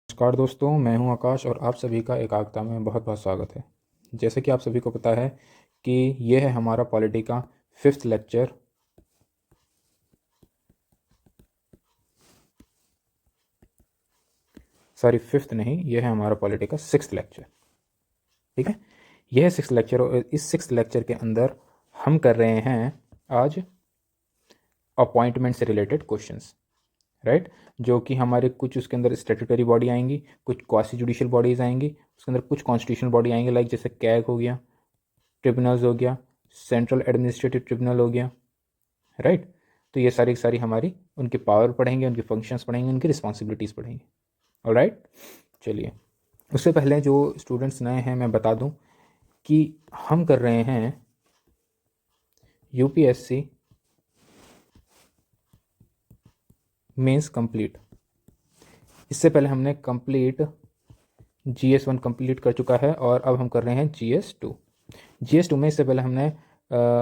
नमस्कार दोस्तों, मैं हूं आकाश और आप सभी का एकाग्रता में बहुत बहुत स्वागत है। जैसे कि आप सभी को पता है कि यह है हमारा पॉलिटी का फिफ्थ लेक्चर। सॉरी, फिफ्थ नहीं, यह है हमारा पॉलिटी का सिक्स्थ लेक्चर। ठीक है, यह है सिक्स्थ लेक्चर और इस सिक्स्थ लेक्चर के अंदर हम कर रहे हैं आज अपॉइंटमेंट से रिलेटेड क्वेश्चंस। राइट, जो कि हमारे कुछ उसके अंदर स्टैट्यूटरी बॉडी आएंगी, कुछ क्वासी जुडिशियल बॉडीज आएंगी, उसके अंदर कुछ कॉन्स्टिट्यूशनल बॉडी आएंगे, लाइक जैसे कैग हो गया, ट्रिब्यूनल्स हो गया, सेंट्रल एडमिनिस्ट्रेटिव ट्रिब्यूनल हो गया। राइट, तो ये सारी सारी हमारी उनके पावर पढ़ेंगे, उनके फंक्शंस पढ़ेंगे, उनकी रिस्पॉन्सिबिलिटीज़ पढ़ेंगे। ऑलराइट, चलिए, उससे पहले जो स्टूडेंट्स नए हैं मैं बता दूं कि हम कर रहे हैं यूपीएससी मेंस कंप्लीट। इससे पहले हमने कंप्लीट GS1 कंप्लीट कर चुका है और अब हम कर रहे हैं GS2। GS2 में इससे पहले हमने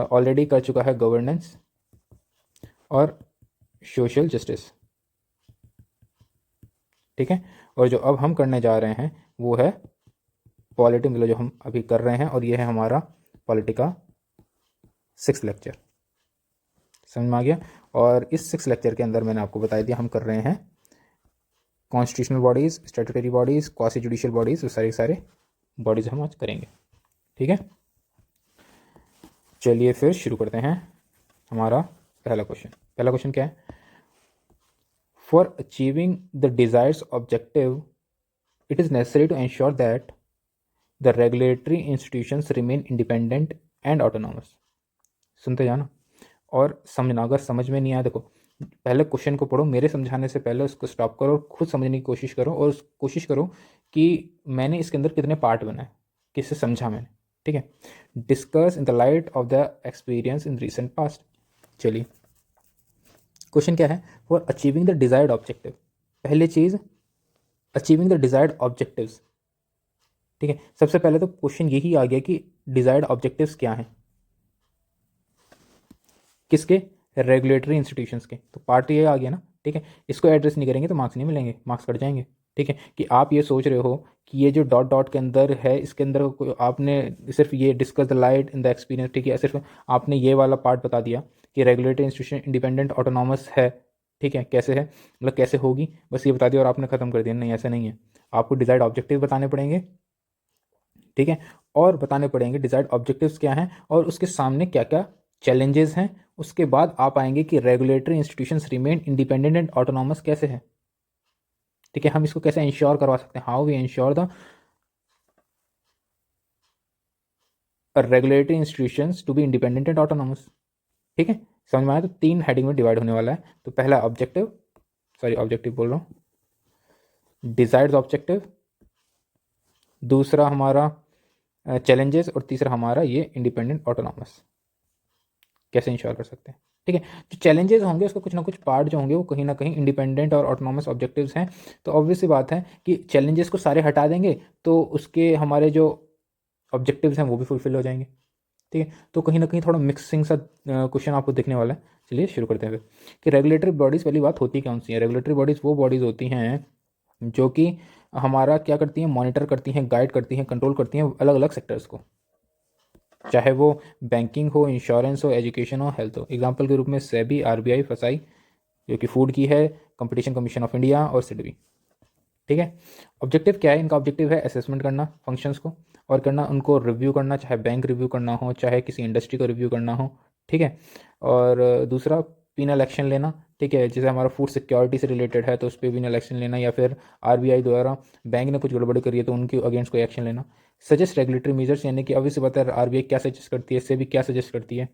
ऑलरेडी कर चुका है गवर्नेंस और सोशल जस्टिस। ठीक है, और जो अब हम करने जा रहे हैं वो है पॉलिटी, मतलब जो हम अभी कर रहे हैं, और ये है हमारा पॉलिटी का सिक्स लेक्चर। समझ में आ गया। और इस सिक्स लेक्चर के अंदर मैंने आपको बता दिया हम कर रहे हैं constitutional bodies, statutory bodies, quasi judicial bodies, वो सारे सारे बॉडीज़ हम आज करेंगे। ठीक है, चलिए फिर शुरू करते हैं। हमारा पहला क्वेश्चन क्या है? For achieving the desires objective it is necessary to ensure that the regulatory institutions remain independent and autonomous। सुनते जाना और समझना। अगर समझ में नहीं आया, देखो, पहले क्वेश्चन को पढ़ो, मेरे समझाने से पहले उसको स्टॉप करो और खुद समझने की कोशिश करो, और कोशिश करो कि मैंने इसके अंदर कितने पार्ट बनाए, किससे समझा मैंने। ठीक है, discuss in the light of the experience in recent past. चलिए, क्वेश्चन क्या है? For achieving the desired objective, पहली चीज अचीविंग द डिजायर्ड ऑब्जेक्टिव्स। ठीक है, सबसे पहले तो क्वेश्चन यही आ गया कि डिजायर्ड ऑब्जेक्टिव्स क्या हैं, किसके? रेगुलेटरी इंस्टीट्यूशंस के। तो पार्ट ये आ गया ना। ठीक है, इसको एड्रेस नहीं करेंगे तो मार्क्स नहीं मिलेंगे, मार्क्स कट जाएंगे। ठीक है, कि आप ये सोच रहे हो कि ये जो डॉट डॉट के अंदर है, इसके अंदर आपने सिर्फ ये discuss the light in the experience, ठीक है, सिर्फ आपने ये वाला पार्ट बता दिया कि रेगुलेटरी इंस्टीट्यूशन इंडिपेंडेंट ऑटोनॉमस है। ठीक है, कैसे है, मतलब कैसे होगी, बस ये बता दिया और आपने खत्म कर दिया। नहीं, ऐसा नहीं है, आपको डिजायर्ड ऑब्जेक्टिव बताने पड़ेंगे। ठीक है, और बताने पड़ेंगे डिजायर्ड ऑब्जेक्टिव्स क्या हैं और उसके सामने क्या क्या चैलेंजेस हैं। उसके बाद आप आएंगे कि regulatory institutions remain independent and autonomous कैसे है। ठीक है, हम इसको कैसे इंश्योर करवा सकते हैं, how we ensure the regulatory institutions to be independent and autonomous. ठीक है, समझ में आया। तो तीन हेडिंग में डिवाइड होने वाला है। तो पहला ऑब्जेक्टिव, सॉरी ऑब्जेक्टिव बोल रहा हूँ, डिजायर्ड ऑब्जेक्टिव, दूसरा हमारा चैलेंजेस, और तीसरा हमारा ये इंडिपेंडेंट ऑटोनॉमस कैसे इंश्योर कर सकते हैं। ठीक है, जो चैलेंजेस होंगे उसका कुछ ना कुछ पार्ट जो होंगे वो कहीं ना कहीं इंडिपेंडेंट और ऑटोनॉमस ऑब्जेक्टिव्स हैं। तो ऑब्वियस सी बात है कि चैलेंजेस को सारे हटा देंगे तो उसके हमारे जो ऑब्जेक्टिव्स हैं वो भी फुलफिल हो जाएंगे। ठीक है, तो कहीं ना कहीं थोड़ा मिक्सिंग सा क्वेश्चन आपको दिखने वाला है। चलिए शुरू करते हैं फिर कि रेगुलेटरी बॉडीज़, पहली बात होती कौन सी है? रेगुलेटरी बॉडीज़ वो बॉडीज़ होती हैं जो कि हमारा क्या करती हैं, मॉनिटर करती हैं, गाइड करती हैं, कंट्रोल करती हैं अलग अलग सेक्टर्स को, चाहे वो बैंकिंग हो, इंश्योरेंस हो, एजुकेशन हो, हेल्थ हो। एग्जाम्पल के रूप में सेबी, आरबीआई, फसाई जो कि फूड की है, कंपटीशन कमीशन ऑफ इंडिया और सिडबी। ठीक है, ऑब्जेक्टिव क्या है इनका? ऑब्जेक्टिव है असेसमेंट करना फंक्शंस को और करना उनको रिव्यू करना, चाहे बैंक रिव्यू करना हो, चाहे किसी इंडस्ट्री को रिव्यू करना हो। ठीक है, और दूसरा पीनल एक्शन लेना। ठीक है, जैसे हमारा फूड सिक्योरिटी से रिलेटेड है तो उस पर पीनल एक्शन लेना, या फिर आरबीआई द्वारा बैंक ने कुछ गड़बड़ी करी है तो उनके अगेंस्ट कोई एक्शन लेना। सजेस्ट रेगुलेटरी मेजर्स, यानी कि अभी से बता है आरबीआई क्या सजेस्ट करती है, सेबी क्या सजेस्ट करती है।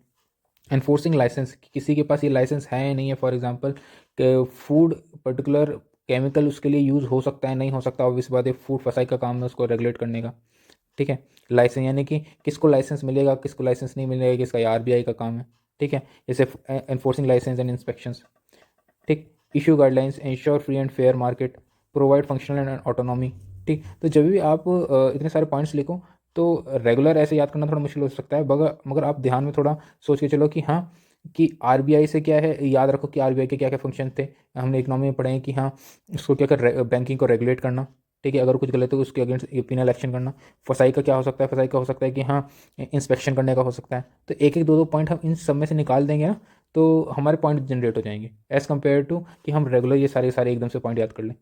एनफोर्सिंग लाइसेंस, किसी के पास ये लाइसेंस है या नहीं है, for example food particular chemical उसके लिए यूज़ हो सकता है नहीं हो सकता, ऑब्वियस बात है, फूड फसाई का काम है उसको रेगुलेट करने का। ठीक है, लाइसेंस यानी कि किसको लाइसेंस मिलेगा, किसको लाइसेंस नहीं मिलेगा, किसका, ये आरबीआई का काम है। ठीक है, जैसे एनफोर्सिंग लाइसेंस एंड इंस्पेक्शंस। ठीक, issue guidelines, ensure free and fair market, provide functional and autonomy. ठीक, तो जब भी आप इतने सारे पॉइंट्स लिखो तो रेगुलर ऐसे याद करना थोड़ा मुश्किल हो सकता है, मगर आप ध्यान में थोड़ा सोच के चलो कि हाँ, कि आरबीआई से क्या है, याद रखो कि आरबीआई के क्या क्या फंक्शन थे, हमने इकोनॉमी में पढ़े हैं कि हाँ उसको क्या कर, बैंकिंग को रेगुलेट करना, ठीक है, अगर कुछ गलत है तो उसके अगेंस्ट पिनल एक्शन करना। फसाई का क्या हो सकता है, फसाई का हो सकता है कि हाँ इंस्पेक्शन करने का हो सकता है। तो एक एक दो दो पॉइंट हम इन सब में से निकाल देंगे ना, तो हमारे पॉइंट जनरेट हो जाएंगे एज़ कम्पेयर टू कि हम रेगुलर ये सारे सारे एकदम से पॉइंट याद कर लें।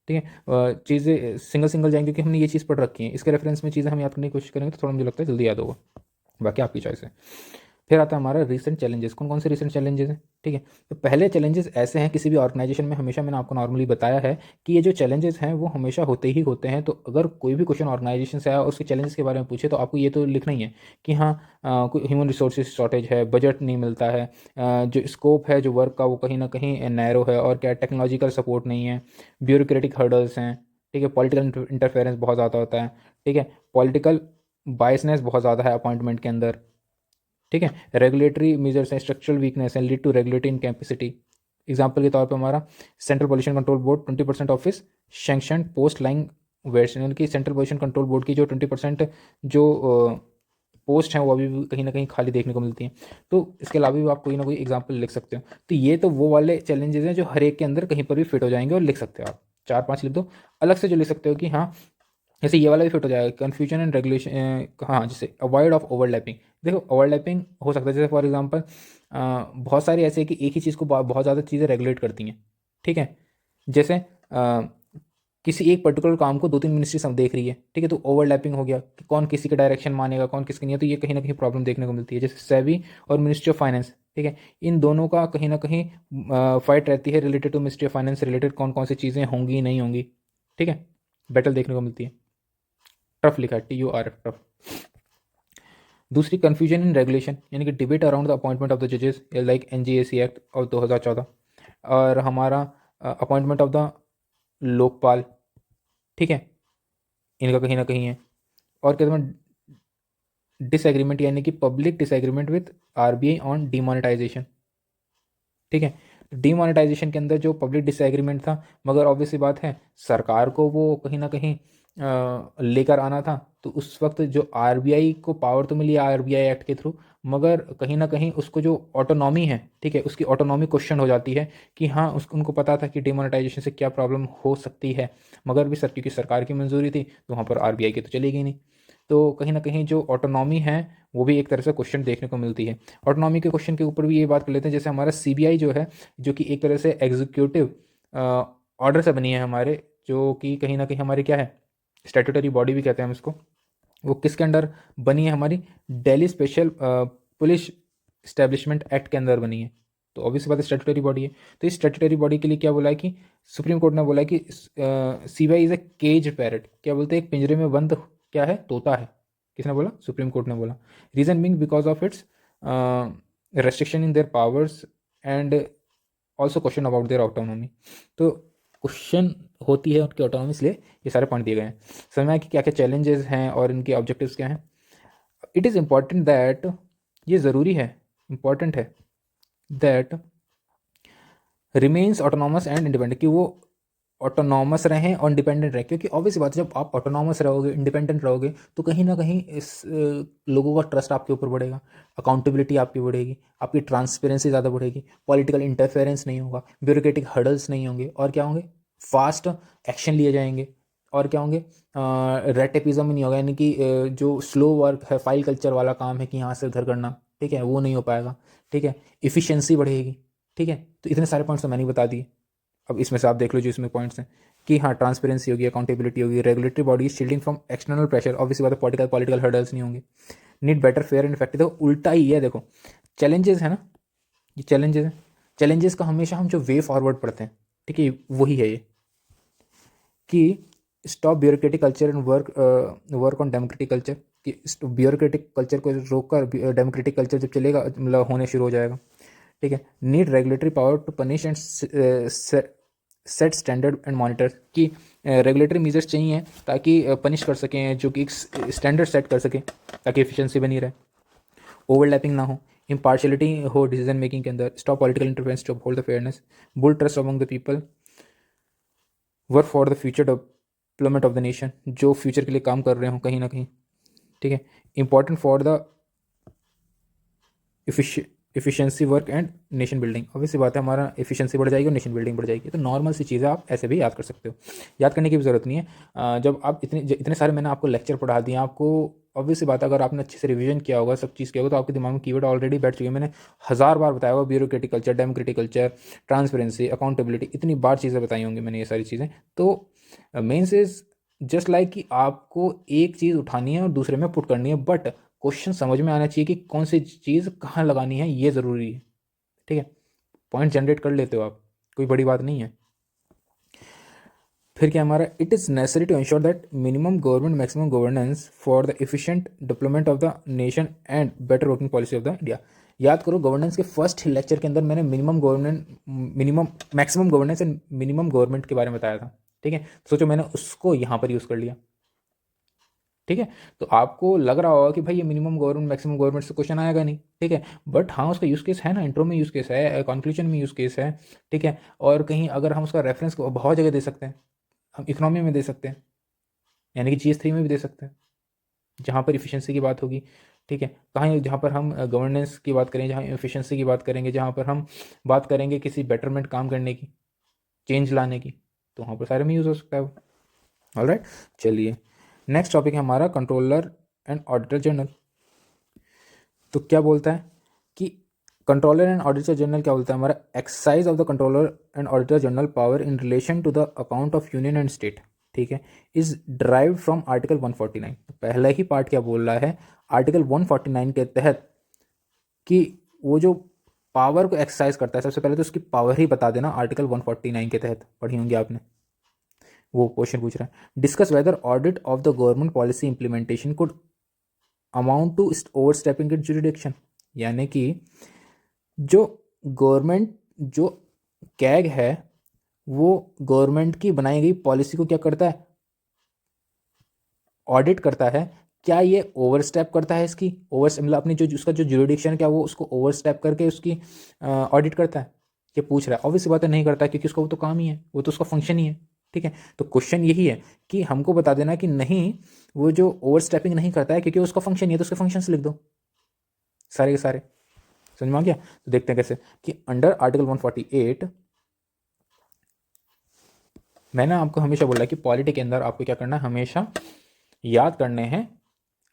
ठीक है, चीज़ें सिंगल सिंगल जाएंगे क्योंकि हमने ये चीज़ पढ़ रखी है, इसके रेफरेंस में चीज़ें हम याद करने की कोशिश करेंगे तो थोड़ा मुझे लगता है जल्दी याद होगा। बाकी आपकी चॉइस है। फिर आता है हमारा रीसेंट चैलेंजेस, कौन कौन से रीसेंट चैलेंजेस हैं। ठीक है, तो पहले चैलेंजेस ऐसे हैं किसी भी ऑर्गेनाइजेशन में, हमेशा मैंने आपको नॉर्मली बताया है कि ये जो चैलेंजेस हैं वो हमेशा होते ही होते हैं। तो अगर कोई भी क्वेश्चन ऑर्गेनाइजेशन से आया और उसके चैलेंजेस के बारे में पूछे तो आपको ये तो लिखना ही है कि हाँ कोई ह्यूमन रिसोर्सेज शॉर्टेज है, बजट नहीं मिलता है, जो स्कोप है जो वर्क का वो कहीं ना कहीं नैरो है, और क्या टेक्नोलॉजिकल सपोर्ट नहीं है, ब्यूरोक्रेटिक हर्डल्स हैं, ठीक है, पॉलिटिकल इंटरफेरेंस बहुत ज़्यादा होता है, ठीक है, पॉलिटिकल बायसनेस बहुत ज़्यादा है अपॉइंटमेंट के अंदर, ठीक है, रेगुलेटरी मेजर्स हैं, स्ट्रक्चरल वीकनेस है, lead to regulatory incapacity. Example के तौर पर हमारा central pollution control board 20% office sanction post line waits, यानी कि सेंट्रल पोल्यूशन कंट्रोल बोर्ड की जो 20% जो पोस्ट हैं वो अभी भी कहीं ना कहीं खाली देखने को मिलती हैं। तो इसके अलावा भी आप कोई ना कोई एग्जाम्पल लिख सकते हो। तो ये तो वो वाले चैलेंजेस हैं जो हर एक के अंदर कहीं पर भी फिट हो जाएंगे और लिख सकते हो आप, चार पांच लिख दो। अलग से जो लिख सकते हो कि हाँ जैसे ये वाला भी फिट हो जाएगा, कन्फ्यूजन एंड रेगुलेशन, हाँ जैसे अवॉइड ऑफ ओवरलैपिंग। देखो ओवरलैपिंग हो सकता है, जैसे फॉर एग्जांपल बहुत सारी ऐसे कि एक ही चीज़ को बहुत ज़्यादा चीज़ें रेगुलेट करती हैं, ठीक है, जैसे किसी एक पर्टिकुलर काम को दो तीन मिनिस्ट्री सब देख रही है, ठीक है, तो ओवरलैपिंग हो गया कि कौन किसी का डायरेक्शन मानेगा कौन किसकी नहीं है, तो ये कहीं ना कहीं प्रॉब्लम देखने को मिलती है। जैसे सेबी और मिनिस्ट्री ऑफ फाइनेंस, ठीक है, इन दोनों का कहीं ना कहीं फाइट रहती है related to ministry of finance related कौन कौन सी चीज़ें होंगी नहीं होंगी, ठीक है, बैटल देखने को मिलती है। टफ लिखा है, TURF टफ। दूसरी कन्फ्यूजन इन रेगुलेशन, यानी कि debate around the appointment of the जजेस लाइक NGAC एक्ट ऑफ 2014, और हमारा अपॉइंटमेंट ऑफ द लोकपाल, ठीक है, इनका कहीं ना कहीं है। और कहते हैं डिसएग्रीमेंट, यानी कि public disagreement with RBI on demonetisation, ठीक है, डीमोनेटाइजेशन के अंदर जो पब्लिक डिसएग्रीमेंट था, मगर ऑब्वियसली बात है सरकार को वो कहीं ना कहीं लेकर आना था, तो उस वक्त जो आरबीआई को पावर तो मिली आरबीआई एक्ट के थ्रू, मगर कहीं ना कहीं उसको जो ऑटोनॉमी है, ठीक है, उसकी ऑटोनॉमी क्वेश्चन हो जाती है कि हाँ उनको पता था कि डिमोनेटाइजेशन से क्या प्रॉब्लम हो सकती है, मगर भी सर क्योंकि सरकार की मंजूरी थी तो वहाँ पर आरबीआई की तो चलेगी नहीं। तो कहीं ना कहीं जो ऑटोनॉमी है वो भी एक तरह से क्वेश्चन देखने को मिलती है। ऑटोनॉमी के क्वेश्चन के ऊपर भी ये बात कर लेते हैं, जैसे हमारा सीबीआई जो है, जो कि एक तरह से एग्जीक्यूटिव ऑर्डर से बनी है हमारे, जो कि कहीं ना कहीं हमारे क्या है स्टैट्यूटरी बॉडी भी कहते हैं हम इसको, वो किसके अंडर बनी है हमारी, Delhi special police establishment act के अंदर बनी है। तो ऑब्वियस बात है स्टैट्यूटरी बॉडी है। तो इस स्टैट्यूटरी बॉडी के लिए क्या बोला है कि सुप्रीम कोर्ट ने बोला है कि CBI is a cage parrot, क्या बोलते हैं एक पिंजरे में बंद क्या है, तोता है। किसने बोला, सुप्रीम कोर्ट ने बोला। Reason being because of its restriction in their powers and also question about their autonomy. तो क्वेश्चन होती है उनकी ऑटोनॉमी, इसलिए ये सारे पॉइंट दिए गए हैं। समझ में आया कि क्या क्या चैलेंजेस हैं और इनके ऑब्जेक्टिव्स क्या हैं। इट इज़ इम्पॉर्टेंट दैट, ये ज़रूरी है, इम्पॉर्टेंट है that remains autonomous and independent, कि वो ऑटोनॉमस रहें और इंडिपेंडेंट रहें, क्योंकि ऑब्वियस बात है जब आप ऑटोनॉमस रहोगे इंडिपेंडेंट रहोगे तो कहीं ना कहीं इस लोगों का ट्रस्ट आपके ऊपर बढ़ेगा, अकाउंटेबिलिटी आपकी बढ़ेगी, आपकी ट्रांसपेरेंसी ज़्यादा बढ़ेगी, पॉलिटिकल इंटरफेरेंस नहीं होगा, ब्यूरोक्रेटिक हर्डल्स नहीं होंगे, और क्या होंगे फास्ट एक्शन लिए जाएंगे, और क्या होंगे रेटेपिज्म नहीं होगा, यानी कि जो स्लो वर्क है फाइल कल्चर वाला काम है कि यहाँ से उधर करना, ठीक है, वो नहीं हो पाएगा, ठीक है, इफ़िशियंसी बढ़ेगी, ठीक है। तो इतने सारे पॉइंट्स तो मैंने ही बता दिए। अब इसमें से आप देख लो जो इसमें पॉइंट्स हैं कि हाँ ट्रांसपेरेंसी होगी, अकाउंटेबिलिटी होगी, regulatory body shielding from external pressure, obviously बात है पॉलिटिकल हर्डल्स नहीं होंगे, need better fair and effective. देखो उल्टा ही है, देखो चैलेंजेस है ना, ये चैलेंजेस है, चैलेंजेस का हमेशा हम जो वे फॉरवर्ड पढ़ते हैं, ठीक है, वही है ये कि stop bureaucratic culture and work on democratic culture, कि ब्यूरोक्रेटिक कल्चर को रोककर डेमोक्रेटिक कल्चर जब चलेगा मतलब होने शुरू हो जाएगा, ठीक है। Need regulatory power to punish and set standard and monitor, कि रेगुलेटरी मेजर्स चाहिए ताकि पनिश कर सकें, जो कि एक स्टैंडर्ड सेट कर सकें ताकि एफिशिएंसी बनी रहे, ओवरलैपिंग ना हो, इम्पार्शलिटी हो डिसीजन मेकिंग के अंदर, stop political interference to uphold the fairness, build trust among the people, work for the future development of the nation, जो फ्यूचर के लिए काम कर रहे हो कहीं ना कहीं, ठीक है। Important for the efficiency work and nation building. Obviously बात है, हमारा एफिशिएंसी बढ़ जाएगी और नेशन बिल्डिंग बढ़ जाएगी। तो नॉर्मल सी चीज़ें आप ऐसे भी याद कर सकते हो, याद करने की भी ज़रूरत नहीं है। जब आप इतने सारे मैंने आपको लेक्चर पढ़ा दिए, आपको ऑब्वियसली बात है अगर आपने अच्छे से रिवीजन किया होगा, सब चीज़ किया होगा, तो आपके दिमाग में कीवर्ड ऑलरेडी बैठ चुके हैं। मैंने 1000 बार बताया होगा, bureaucratic culture, democratic culture, transparency, accountability, इतनी बार चीज़ें बताई होंगी मैंने ये सारी चीज़ें। तो मेन्स इज जस्ट लाइक कि आपको एक चीज़ उठानी है और दूसरे में पुट करनी है, बट क्वेश्चन समझ में आना चाहिए कि कौन सी चीज़ कहाँ लगानी है, ये ज़रूरी है। ठीक है, पॉइंट जनरेट कर लेते हो आप, कोई बड़ी बात नहीं है। फिर क्या हमारा, it is necessary to ensure that minimum government maximum governance for the efficient development of the nation and better working policy of the India. याद करो, गवर्नेंस के फर्स्ट लेक्चर के अंदर मैंने minimum maximum governance and minimum government के बारे में बताया था। ठीक है, सोचो मैंने उसको यहाँ पर यूज़ कर लिया। ठीक है, तो आपको लग रहा होगा कि भाई ये मिनिमम गवर्नमेंट मैक्सिमम गवर्नमेंट से क्वेश्चन आएगा नहीं। ठीक है, बट हाँ उसका यूज़ केस है ना, इंट्रो में यूज़ केस है, कंक्लूजन में यूज़ केस है। ठीक है, और कहीं अगर हम उसका रेफरेंस बहुत जगह दे सकते हैं, हम इकोनॉमी में दे सकते हैं, यानी कि GS3 में भी दे सकते हैं, जहाँ पर इफ़िशेंसी की बात होगी। ठीक है, कहाँ, जहाँ पर हम गवर्नेंस की बात करें, जहाँ एफिशिएंसी की बात करेंगे, जहाँ पर हम बात करेंगे किसी बेटरमेंट काम करने की, चेंज लाने की, तो वहाँ पर सारे में यूज़ हो सकता है वो। ऑलराइट, चलिए नेक्स्ट टॉपिक है हमारा कंट्रोलर एंड ऑडिटर जनरल। तो क्या बोलता है कि कंट्रोलर एंड ऑडिटर जनरल क्या बोलता है हमारा, exercise of the controller and auditor general power in relation to the account of union and state. ठीक है, इज ड्राइव फ्रॉम आर्टिकल 149। पहला ही पार्ट क्या बोल रहा है, आर्टिकल 149 के तहत कि वो जो पावर को एक्सरसाइज करता है, सबसे पहले तो उसकी पावर ही बता देना। आर्टिकल 149 के तहत पढ़ी होंगी आपने, वो क्वेश्चन पूछ रहा है, discuss whether audit of the government policy implementation could amount to overstepping it jurisdiction. यानी कि जो गवर्नमेंट, जो कैग है, वो गवर्नमेंट की बनाई गई पॉलिसी को क्या करता है, ऑडिट करता है। क्या ये ओवर स्टेप करता है, इसकी ओवर मतलब अपनी जो उसका जो जुरिडिक्शन क्या वो उसको ओवर स्टेप करके उसकी ऑडिट करता है, ये पूछ रहा है। ऑब्वियसली बात है नहीं करता है, क्योंकि उसका वो तो काम ही है, वो तो उसका फंक्शन ही है। ठीक है, तो क्वेश्चन यही है कि हमको बता देना कि नहीं, वो जो ओवर स्टेपिंग नहीं करता है क्योंकि उसका फंक्शन ही है, तो उसके फंक्शन से लिख दो सारे के सारे। समझ में आ गया? तो देखते हैं कैसे, कि अंडर आर्टिकल 148 मैंने आपको हमेशा बोला कि पॉलिटी के अंदर आपको क्या करना है, हमेशा याद करने हैं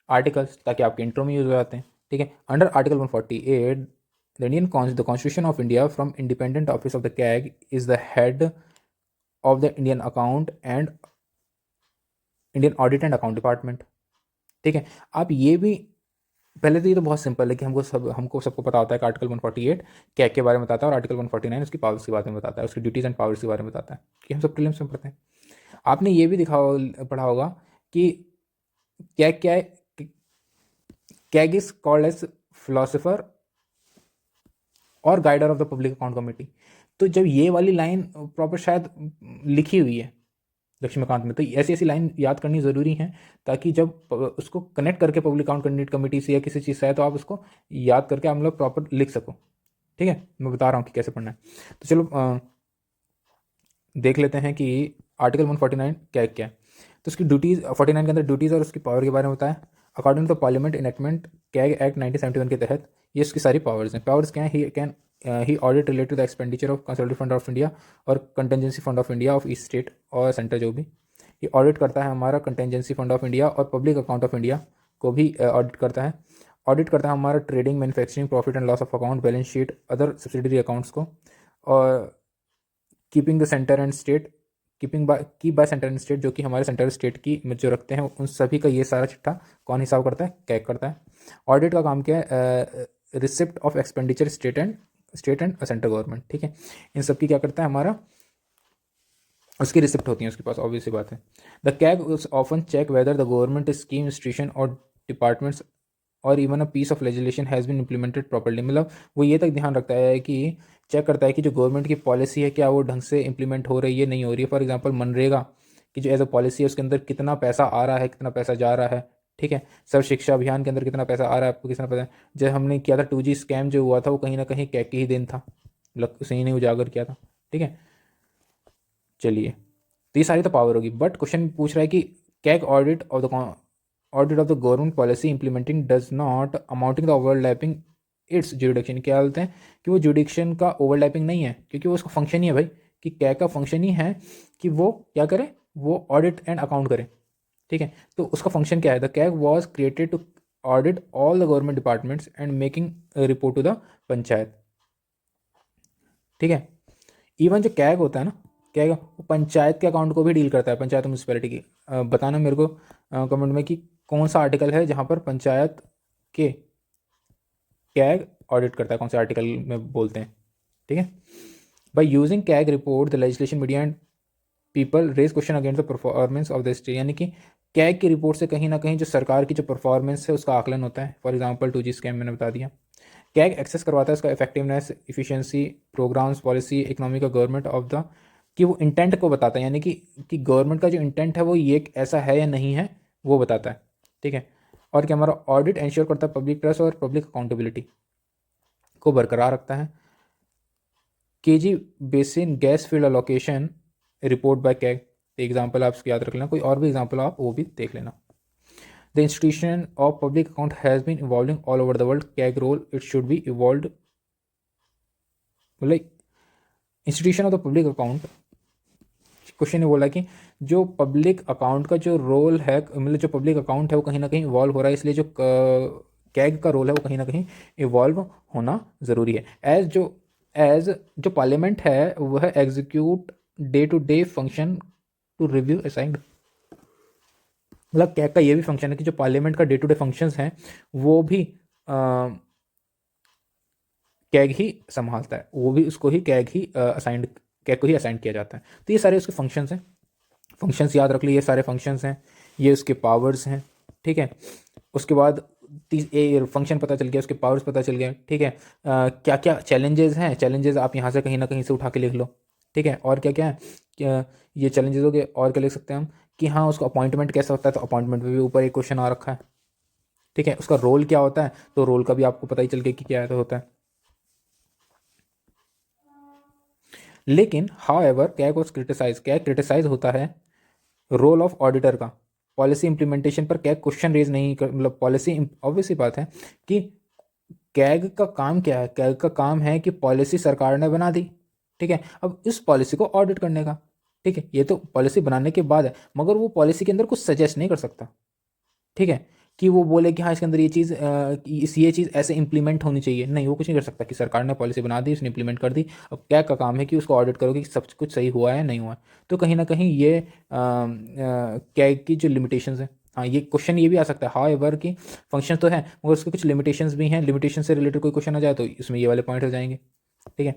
आर्टिकल्स, ताकि आपके इंट्रो में यूज हो जाते हैं। ठीक है, under article 148 the constitution of India from independent office of the CAG is the head of the Indian account and Indian audit and account department. ठीक है, आप ये भी, पहले तो ये तो बहुत सिंपल है कि हमको सबको पता होता है कि आर्टिकल 148 कैग के बारे में बताता है, और आर्टिकल 149 उसकी पावर्स के बारे में बताता है, उसकी ड्यूटीज एंड पावर्स के बारे में बताता है, कि हम सब प्रीलिम्स में पढ़ते हैं। आपने ये भी पढ़ा होगा कि कैग क्या है, CAG is called as philosopher और guider of the public account committee. तो जब ये वाली लाइन प्रॉपर शायद लिखी हुई है लक्ष्मीकांत में, तो ऐसी ऐसी लाइन याद करनी ज़रूरी है, ताकि जब उसको कनेक्ट करके पब्लिक अकाउंट कमेटी से या किसी चीज़ से है, तो आप उसको याद करके आप लोग प्रॉपर लिख सको। ठीक है, मैं बता रहा हूँ कि कैसे पढ़ना है। तो चलो देख लेते हैं कि आर्टिकल 149 क्या क्या है। तो उसकी ड्यूटीज़ 49 के अंदर ड्यूटीज़ और उसकी पावर के बारे में बताया। According to parliament enactment CAG act 1971 के तहत ये उसकी सारी पावर्स हैं। पावर्स क्या है, he audit related to the expenditure of consolidated fund of India और contingency fund of India of each state और सेंटर, जो भी ये ऑडिट करता है हमारा कंटेंजेंसी फंड ऑफ इंडिया और पब्लिक अकाउंट ऑफ इंडिया को भी ऑडिट करता है। ऑडिट करता है हमारा trading, manufacturing, profit and loss of account, balance sheet, other subsidiary accounts को। और keeping the centre and state, keep bye centre and state, जो कि हमारे सेंटर स्टेट की जो रखते हैं उन सभी का ये सारा चिट्ठा कौन हिसाब करता है, कैग करता है। ऑडिट का काम क्या है, receipt of expenditure state and central government. ठीक है, इन सब की क्या करता है हमारा, उसकी रिसिप्ट होती है उसके पास, ऑब्वियसली बात है। The CAG often check whether the government scheme, institution और डिपार्टमेंट्स और even a piece of legislation has been implemented properly. मतलब वो ये तक ध्यान रखता है कि चेक करता है कि जो गवर्नमेंट की पॉलिसी है क्या वो ढंग से इंप्लीमेंट हो रही है, नहीं हो रही है। फॉर एग्जांपल मनरेगा की जो एज अ पॉलिसी है उसके अंदर कितना पैसा आ रहा है, कितना पैसा जा रहा है। ठीक है, सर्व शिक्षा अभियान के अंदर कितना पैसा आ रहा है, आपको कितना पता है। जब हमने किया था 2G स्कैम जो हुआ था, वो कहीं ना कहीं कैग की ही देन था, सही नहीं उजागर किया था। ठीक है, चलिए, तो ये सारी तो पावर होगी, बट क्वेश्चन पूछ रहा है कि CAG audit of the government policy implementing does not amounting the overlapping it's जुडिक्शन। क्या बोलते हैं कि वो जुडिक्शन का ओवरलैपिंग नहीं है, क्योंकि वो उसका फंक्शन ही है भाई, कि कैग का फंक्शन ही है कि वो क्या करे, वो ऑडिट एंड अकाउंट करे। ठीक है, तो उसका फंक्शन क्या है, the CAG was created to audit all the government departments and making report to the panchayat. ठीक है, इवन जो कैग होता है ना, कैग वो पंचायत के अकाउंट को भी डील करता है, पंचायत और म्यूनसिपैलिटी की। बताना मेरे को कमेंट में कि कौन सा आर्टिकल है जहाँ पर पंचायत के कैग ऑडिट करता है, कौन से आर्टिकल में बोलते हैं। ठीक है, by using CAG report the legislation media and people raise question against the performance of the state, यानी कि कैग की रिपोर्ट से कहीं ना कहीं जो सरकार की जो परफॉर्मेंस है उसका आकलन होता है। फॉर एग्जांपल 2G स्कैम मैंने बता दिया। कैग एक्सेस करवाता है उसका effectiveness, efficiency, programmes, policy, economy का गवर्नमेंट ऑफ द, कि वो इंटेंट को बताता है, यानी कि गवर्नमेंट का जो इंटेंट है वो ये ऐसा है या नहीं है, वो बताता है। ठीक है, और क्या हमारा ऑडिट इंश्योर करता है पब्लिक ट्रस्ट और पब्लिक अकाउंटेबिलिटी को बरकरार रखता है। KG basin gas field allocation report by CAG, example आप इसको याद रख लेना, कोई और भी एग्जाम्पल आप वो भी देख लेना। The institution of public account has been evolving all over the world, CAG role it should be evolve, मतलब institution of the public account, question ने बोला कि जो पब्लिक अकाउंट का जो रोल है, मतलब जो पब्लिक अकाउंट है वो कहीं ना कहीं इवॉल्व हो रहा है, इसलिए जो कैग का रोल है वो कहीं ना कहीं इवॉल्व होना ज़रूरी है। एज जो पार्लियामेंट है वह execute day to day function to review assigned, मतलब कैग का ये भी फंक्शन है कि जो पार्लियामेंट का डे टू डे फंक्शंस हैं वो भी कैग ही संभालता है, वो भी उसको ही कैग ही असाइंड, कैग को ही असाइन किया जाता है। तो ये सारे उसके फंक्शंस हैं, फंक्शंस याद रख लीजिए, ये सारे फंक्शंस हैं, ये उसके पावर्स हैं। ठीक है, उसके बाद फंक्शन पता चल गया, उसके पावर्स पता चल गए। ठीक है, क्या क्या चैलेंजेस हैं, चैलेंजेस आप यहाँ से कहीं ना कहीं से उठा के लिख लो। ठीक है, और क्या क्या है, क्या ये चैलेंजेस हो गए, और क्या लिख सकते हैं हम कि हाँ उसका अपॉइंटमेंट कैसा होता है, तो अपॉइंटमेंट में भी ऊपर एक क्वेश्चन आ रखा है। ठीक है, उसका रोल क्या होता है, तो रोल का भी आपको पता ही चल गया कि क्या होता है। लेकिन however CAG was criticise, CAG criticise होता है रोल ऑफ ऑडिटर का, पॉलिसी इंप्लीमेंटेशन पर कैग क्वेश्चन रेज नहीं कर, मतलब पॉलिसी, ऑब्वियसली बात है कि कैग का काम क्या है, कैग का काम है कि पॉलिसी सरकार ने बना दी। ठीक है, अब इस पॉलिसी को ऑडिट करने का। ठीक है, ये तो पॉलिसी बनाने के बाद है, मगर वो पॉलिसी के अंदर कुछ सजेस्ट नहीं कर सकता। ठीक है, कि वो बोले कि हाँ इसके अंदर ये चीज़ ये चीज़ ऐसे इंप्लीमेंट होनी चाहिए, नहीं, वो कुछ नहीं कर सकता कि सरकार ने पॉलिसी बना दी, उसने इंप्लीमेंट कर दी, अब क्या का काम है कि उसको ऑडिट करो कि सब कुछ सही हुआ है नहीं हुआ है। तो कहीं ना कहीं ये कैग की जो लिमिटेशंस है, हाँ ये क्वेश्चन ये भी आ सकता है, हाउ एवर की फंक्शन तो है मगर उसके कुछ लिमिटेशंस भी हैं, लिमिटेशन से रिलेटेड कोई क्वेश्चन आ जाए तो इसमें ये वाले पॉइंट हो जाएंगे। ठीक है,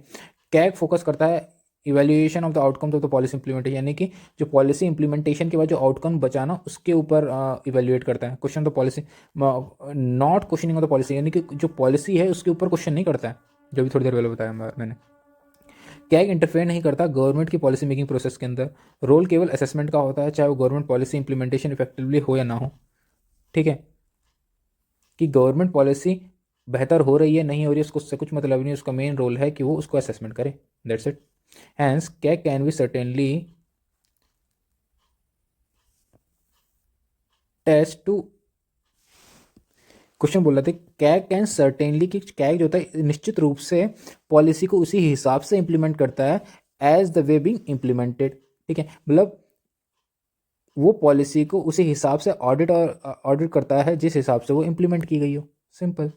कैग फोकस करता है evaluation of the outcomes of the policy implementation, यानी कि जो पॉलिसी इंप्लीमेंटेशन के बाद जो आउटकम बचाना उसके ऊपर इवेल्युएट करता है। Question the policy, not questioning of the policy, यानी कि जो पॉलिसी है उसके ऊपर क्वेश्चन नहीं करता है, जो भी थोड़ी देर पहले बताया मैंने। कैग इंटरफेयर नहीं करता गवर्नमेंट की पॉलिसी मेकिंग प्रोसेस के अंदर, रोल केवल असेसमेंट का होता है, चाहे वो गवर्नमेंट पॉलिसी इंप्लीमेंटेशन इफेक्टिवली हो या ना हो। ठीक है, कि गवर्नमेंट पॉलिसी बेहतर हो रही है नहीं हो रही है उसको, उससे कुछ मतलब नहीं, उसका मेन रोल है कि वो उसको असेसमेंट करे, that's it. Hence, CAG can be certainly test to, question बोल रहे थे कैग कैन सर्टेनली, कि कैग जो होता है निश्चित रूप से पॉलिसी को उसी हिसाब से इंप्लीमेंट करता है as the way being implemented. ठीक है, मतलब वो पॉलिसी को उसी हिसाब से ऑडिट करता है जिस हिसाब से वो इंप्लीमेंट की गई हो, simple.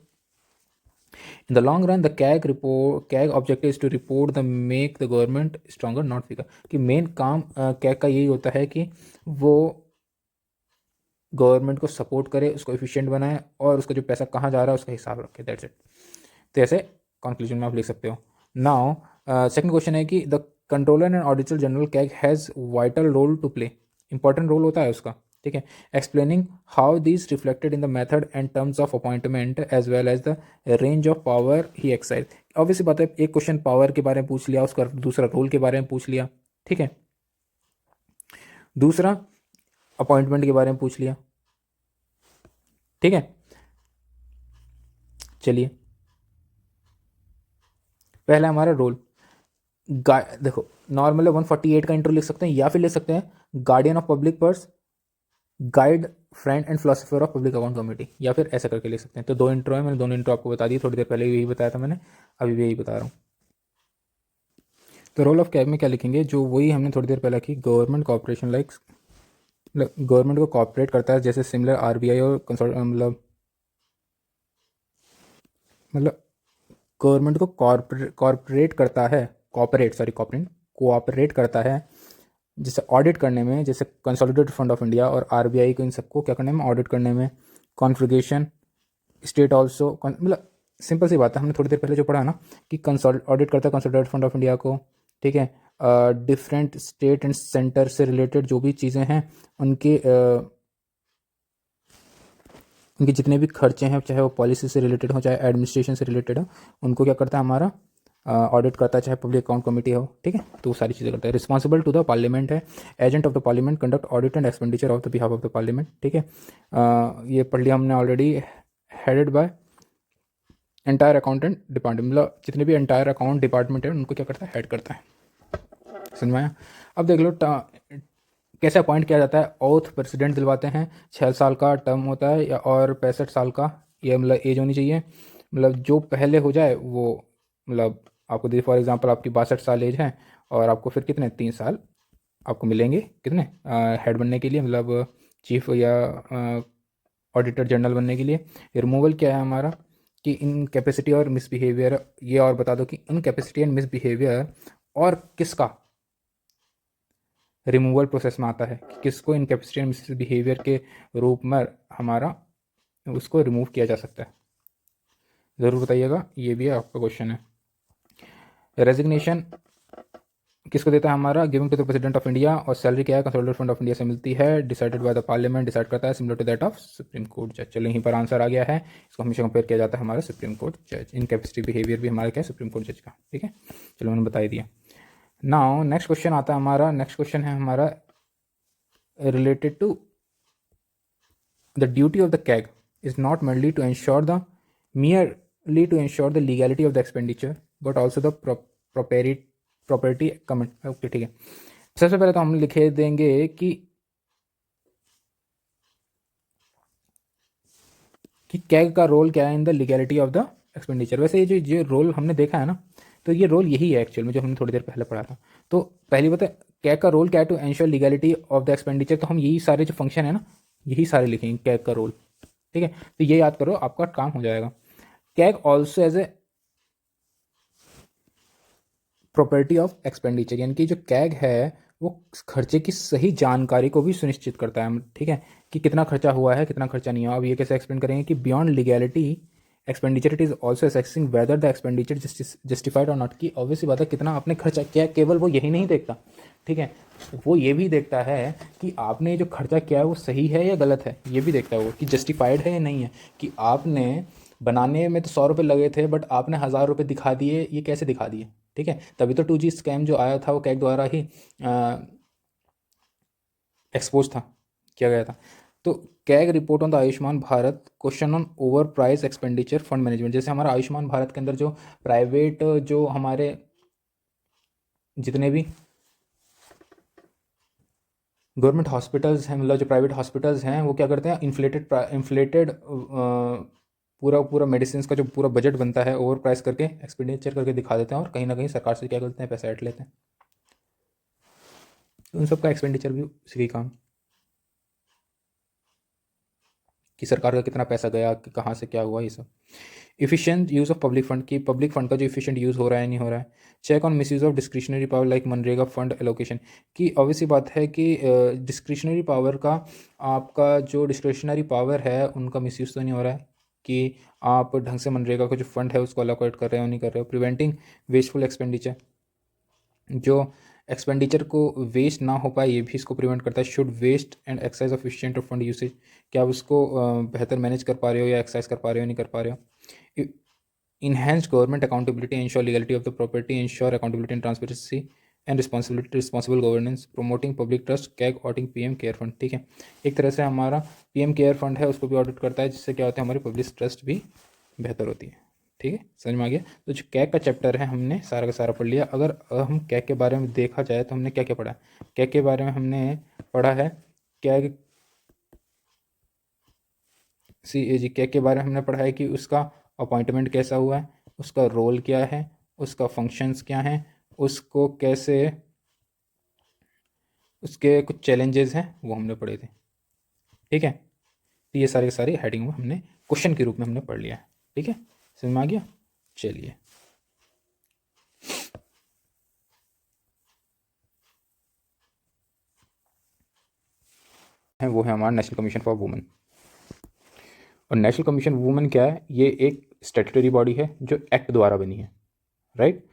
In the long run the CAG objective is to report the make the government stronger not weaker, कि मेन काम कैग का यही होता है कि वो गवर्नमेंट को सपोर्ट करे, उसको एफिशिएंट बनाए और उसका जो पैसा कहाँ जा रहा है उसका हिसाब रखे, दैट्स इट। तो ऐसे कंक्लूजन में आप लिख सकते हो। नाउ सेकंड क्वेश्चन है कि the controller and auditor general CAG has vital role to play, important role होता है उसका। ठीक है, explaining how this reflected in the method and terms of appointment as well as the range of power he exercise. Obviously बात है, एक question power के बारे में पूछ लिया, उसका दूसरा रोल के बारे में पूछ लिया। ठीक है, दूसरा अपॉइंटमेंट के बारे में पूछ लिया। ठीक है, चलिए पहला हमारा रोल, देखो नॉर्मल 148 का इंट्रो लिख सकते हैं या फिर लिख सकते हैं guardian of public purse, guide friend and philosopher of public account committee, या फिर ऐसा करके ले सकते हैं। तो 2 इंट्रो है, मैंने दोनों इंट्रो आपको बता दी, थोड़ी देर पहले यही बताया था मैंने, अभी भी यही बता रहा हूँ। तो रोल ऑफ कैग में क्या लिखेंगे, जो वही हमने थोड़ी देर पहले की, गवर्नमेंट कॉपरेशन लाइक, गवर्नमेंट को कॉपरेट करता है, जैसे सिमिलर आरबीआई और कंसल्ट, मतलब गवर्नमेंट को कॉर्पोरेट करता है, कोऑपरेट करता है, जैसे ऑडिट करने में, जैसे कंसोलिडेटेड फंड ऑफ इंडिया और आरबीआई को, इन सबको क्या करने में, ऑडिट करने में। कॉन्फ़िगरेशन स्टेट ऑल्सो, मतलब सिंपल सी बात है, हमने थोड़ी देर पहले जो पढ़ा ना कि ऑडिट करता है कंसोलिडेटेड फंड ऑफ इंडिया को, ठीक है। डिफरेंट स्टेट एंड सेंटर से रिलेटेड जो भी चीज़ें हैं उनके उनके जितने भी खर्चे हैं, चाहे वो पॉलिसी से रिलेटेड हो, चाहे एडमिनिस्ट्रेशन से रिलेटेड हो, उनको क्या करता है हमारा, ऑडिट करता है, चाहे पब्लिक अकाउंट कमेटी हो, ठीक है। तो वो सारी चीज़ें करता है। रिस्पॉन्सिबल टू द पार्लियामेंट है, agent of the parliament, conduct audit and expenditure of the behalf of the parliament, ठीक है। ये पढ़ लिया हमने already. Headed by entire accountant department, मतलब जितने भी एंटायर अकाउंट डिपार्टमेंट है उनको क्या करता है, हेड करता है। समझ में आया? अब देख लो कैसे अपॉइंट किया जाता है। ओथ प्रेसिडेंट दिलवाते हैं, 6 साल का टर्म होता है, या और 65 साल का ये मतलब एज होनी चाहिए, मतलब जो पहले हो जाए वो, मतलब आपको दे फॉर एग्जांपल आपकी 62 साल एज है, और आपको फिर कितने 3 साल आपको मिलेंगे, कितने हेड बनने के लिए, मतलब चीफ या ऑडिटर जनरल बनने के लिए। रिमूवल क्या है हमारा, कि इन कैपेसिटी और मिसबिहेवियर, ये और बता दो कि इन कैपेसिटी एंड मिसबिहेवियर और किसका रिमूवल प्रोसेस में आता है, कि किसको इनकैपेसिटी एंड मिसबिहेवियर के रूप में हमारा उसको रिमूव किया जा सकता है। ज़रूर बताइएगा, ये भी आपका क्वेश्चन है। रेजिग्नेशन किसको देता है हमारा, giving to the president of India, और सैलरी क्या है, कंसोलिडेटेड फंड ऑफ इंडिया से मिलती है, decided by the parliament, decide करता है, similar to that of supreme court जज। चलो यहीं पर आंसर आ गया है, इसको हमेशा कंपेयर किया जाता है हमारा सुप्रीम कोर्ट जज, इनकैपेसिटी बिहेवियर भी हमारा क्या है, सुप्रीम कोर्ट जज का, ठीक है। चलो मैंने बता ही दिया। नाउ नेक्स्ट क्वेश्चन आता है हमारा, नेक्स्ट क्वेश्चन है हमारा related to the duty of the CAG is not merely to ensure the legality of the expenditure but also the property comment। Okay ठीक है, सबसे पहले तो हम लिखे देंगे कि कैग का रोल क्या है in the legality of the expenditure. वैसे ये जो रोल हमने देखा है ना, तो ये रोल यही है एक्चुअल में, जो हमने थोड़ी देर पहले पढ़ा था। तो पहली बात है, कैग का रोल क्या है, to ensure legality of the expenditure. तो हम यही सारे जो फंक्शन है ना, यही सारे लिखेंगे कैग का रोल, ठीक है। तो ये याद करो, आपका काम हो जाएगा। CAG also as a property of expenditure, यानी कि जो कैग है वो खर्चे की सही जानकारी को भी सुनिश्चित करता है, ठीक है, कि कितना खर्चा हुआ है, कितना खर्चा नहीं हुआ। अब ये कैसे एक्सप्लेन करेंगे कि beyond legality expenditure it is also assessing whether the expenditure justified और नॉट। की ऑब्वियसली बात है, कितना आपने खर्चा किया, केवल वो यही नहीं देखता, ठीक है, वो ये भी देखता है कि आपने जो खर्चा किया है वो सही है या गलत है, ये भी देखता है वो, कि जस्टिफाइड है या नहीं है। कि आपने बनाने में तो 100 रुपये लगे थे, बट आपने 1000 रुपये दिखा दिए, ये कैसे दिखा दिए, ठीक है। तभी तो 2G स्कैम जो आया था वो कैग द्वारा ही एक्सपोज था, किया गया था। तो CAG report on the Ayushman Bharat question on over price expenditure fund management. जैसे हमारा आयुष्मान भारत के अंदर जो प्राइवेट जो हमारे जितने भी गवर्नमेंट हॉस्पिटल्स हैं, मतलब जो प्राइवेट हॉस्पिटल्स हैं, वो क्या करते हैं, इन्फ्लेटेड पूरा पूरा मेडिसिन का जो पूरा बजट बनता है ओवर प्राइस करके एक्सपेंडिचर करके दिखा देते हैं, और कहीं ना कहीं सरकार से क्या करते हैं, पैसा ऐंठ लेते हैं। तो उन सबका एक्सपेंडिचर भी उसी काम, कि सरकार का कितना पैसा गया, कि कहाँ से क्या हुआ, ये सब। Efficient use of public fund, की पब्लिक फंड का जो इफिशिएंट यूज़ हो रहा है नहीं हो रहा है। Check on misuse of discretionary power like MNREGA fund allocation, की ऑब्वियसली बात है कि डिस्क्रिशनरी पावर का, आपका जो डिस्क्रिशनरी पावर है उनका मिसयूज़ तो नहीं हो रहा है, कि आप ढंग से मनरेगा का जो फंड है उसको अलोकेट कर रहे हो नहीं कर रहे हो। प्रिवेंटिंग वेस्टफुल एक्सपेंडिचर, जो एक्सपेंडिचर को वेस्ट ना हो पाए ये भी इसको प्रिवेंट करता है। Should waste and excise efficient of fund usage, क्या आप उसको बेहतर मैनेज कर पा रहे हो या एक्साइज कर पा रहे हो नहीं कर पा रहे हो। Enhanced government accountability, ensure legality of the property, ensure accountability and transparency and responsible governance, promoting public trust, CAG auditing PM care fund, ठीक है। एक तरह से हमारा पीएम केयर फंड है उसको भी ऑडिट करता है, जिससे क्या होता है, हमारी पब्लिक ट्रस्ट भी बेहतर होती है, ठीक है। समझ में आ गया। तो जो कैग का चैप्टर है हमने सारा का सारा पढ़ लिया। अगर हम कैग के बारे में देखा जाए तो हमने क्या क्या पढ़ा, कैग के बारे में हमने पढ़ा है, कैग CAG कैग के बारे में हमने पढ़ा है कि उसका अपॉइंटमेंट कैसा हुआ है, उसका रोल क्या है, उसका फंक्शंस क्या हैं, उसको कैसे, उसके कुछ चैलेंजेस हैं वो हमने पढ़े थे। ठीक है, तो ये सारे के सारे हेडिंग में हमने क्वेश्चन के रूप में हमने पढ़ लिया है। ठीक है, समझ में आ गया। चलिए, है वो है हमारा नेशनल कमीशन फॉर वुमेन। और नेशनल कमीशन वुमेन क्या है, ये एक स्टैट्यूटरी बॉडी है जो एक्ट द्वारा बनी है, राइट।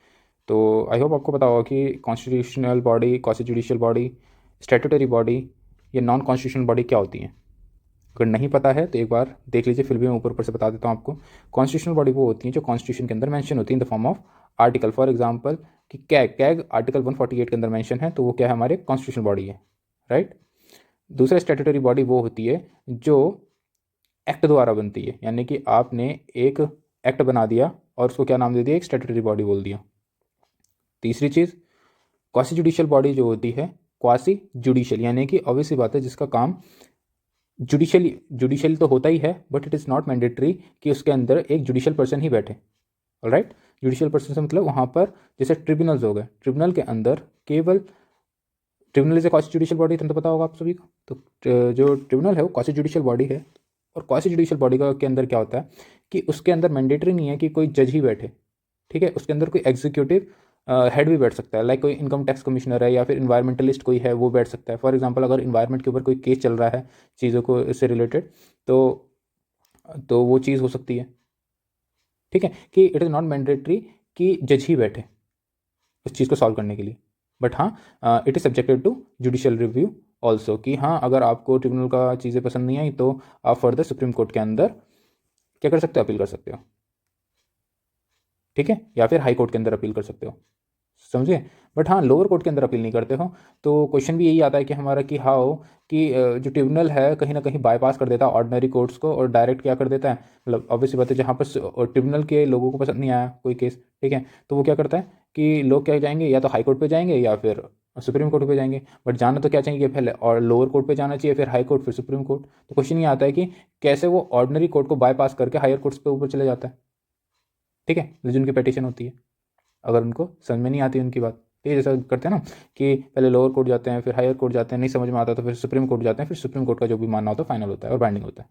तो आई होप आपको पता होगा कि constitutional body, constitutional body, statutory body, ये नॉन कॉन्स्टिट्यूशनल बॉडी क्या होती है। अगर नहीं पता है तो एक बार देख लीजिए, फिर भी मैं ऊपर ऊपर से बता देता हूँ आपको। कॉन्स्टिट्यूशनल बॉडी वो होती है जो कॉन्स्टिट्यूशन के अंदर मेंशन होती है in the form of article. For example कि कैग, कैग आर्टिकल 148 के अंदर मेंशन है, तो वो क्या है, हमारे कॉन्स्टिट्यूशनल बॉडी है, राइट। दूसरा स्टैट्यूटरी बॉडी वो होती है जो एक्ट द्वारा बनती है, यानी कि आपने एक एक्ट बना दिया और उसको क्या नाम दे दिया, एक स्टैट्यूटरी बॉडी बोल दिया। तीसरी चीज़, क्वासी जुडिशियल बॉडी जो होती है, क्वासी जुडिशियल यानी कि ऑब्वियसली बात है जिसका काम जुडिशियली, जुडिशियल तो होता ही है but it is not mandatory कि उसके अंदर एक जुडिशियल पर्सन ही बैठे। ऑलराइट, जुडिशियल पर्सन से मतलब वहाँ पर जैसे ट्रिब्यूनल्स हो गए, ट्रिब्यूनल के अंदर केवल, tribunal is a quasi judicial body, तो पता होगा आप सभी को। तो जो ट्रिब्यूनल है वो क्वासी जुडिशियल बॉडी है। और क्वासी जुडिशियल बॉडी का के अंदर क्या होता है कि उसके अंदर मैंडेटरी नहीं है कि कोई जज ही बैठे। ठीक है, उसके अंदर कोई एग्जीक्यूटिव हेड भी बैठ सकता है, लाइक कोई इनकम टैक्स कमिश्नर है या फिर इन्वायरमेंटलिस्ट कोई है वो बैठ सकता है। फॉर एग्जांपल अगर इन्वायरमेंट के ऊपर कोई केस चल रहा है चीज़ों को इससे रिलेटेड, तो वो चीज़ हो सकती है। ठीक है, कि इट इज़ नॉट मैंडेटरी कि जज ही बैठे उस चीज़ को सॉल्व करने के लिए, बट हाँ it is subjected to judicial review also, कि हाँ अगर आपको ट्रिब्यूनल का चीज़ें पसंद नहीं आई तो आप फर्दर सुप्रीम कोर्ट के अंदर क्या कर सकते हो, अपील कर सकते हो। ठीक है, या फिर हाई कोर्ट के अंदर अपील कर सकते हो, समझे। बट हाँ लोअर कोर्ट के अंदर अपील नहीं करते हो। तो क्वेश्चन भी यही आता है कि हमारा कि हाउ कि जो ट्रिब्यूनल है कहीं ना कहीं बाईपास कर देता है ऑर्डिनरी कोर्ट्स को और डायरेक्ट क्या कर देता है, मतलब ऑब्वियसली बात है जहाँ पर ट्रिब्यूनल के लोगों को पसंद नहीं आया कोई केस, ठीक है, तो वो क्या करता है कि लोग क्या जाएंगे, या तो हाई कोर्ट पे जाएंगे या फिर सुप्रीम कोर्ट पे जाएंगे। बट जाना तो क्या चाहिए पहले, और लोअर कोर्ट पे जाना चाहिए, फिर हाई कोर्ट, फिर सुप्रीम कोर्ट। तो क्वेश्चन ये आता है कि कैसे वो ऑर्डिनरी कोर्ट को बाईपास करके हायर कोर्ट्स पे ऊपर चले जाता है। ठीक है, जो जिनकी पेटिशन होती है, अगर उनको समझ में नहीं आती उनकी बात, ये जैसा करते हैं ना कि पहले लोअर कोर्ट जाते हैं, फिर हायर कोर्ट जाते हैं, नहीं समझ में आता तो फिर सुप्रीम कोर्ट जाते हैं, फिर सुप्रीम कोर्ट का जो भी मानना होता है फाइनल होता है और बाइंडिंग होता है।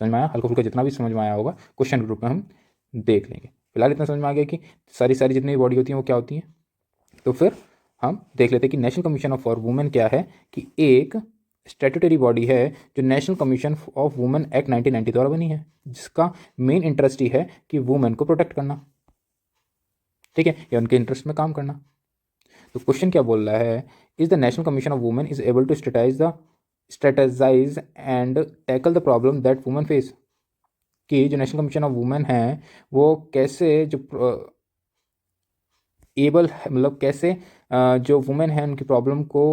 समझ में आया, हल्का फुल्का जितना भी समझ में आया होगा क्वेश्चन के रूप में हम देख लेंगे। फिलहाल इतना समझ में आ गया कि सारी सारी जितनी भी बॉडी होती हैं वो क्या होती हैं। तो फिर हम देख लेते हैं कि national commission of for women क्या है, कि एक स्टैट्यूटरी बॉडी है जो national commission of women act 1990 द्वारा बनी है, जिसका मेन इंटरेस्ट ही है कि वुमेन को प्रोटेक्ट करना। ठीक है, या उनके इंटरेस्ट में काम करना। तो क्वेश्चन क्या बोल रहा है, is the national commission of women is able to strategise and tackle the problem that women face. कि जो नेशनल कमीशन ऑफ वुमेन है वो कैसे जो एबल, मतलब कैसे जो वुमेन है उनकी प्रॉब्लम को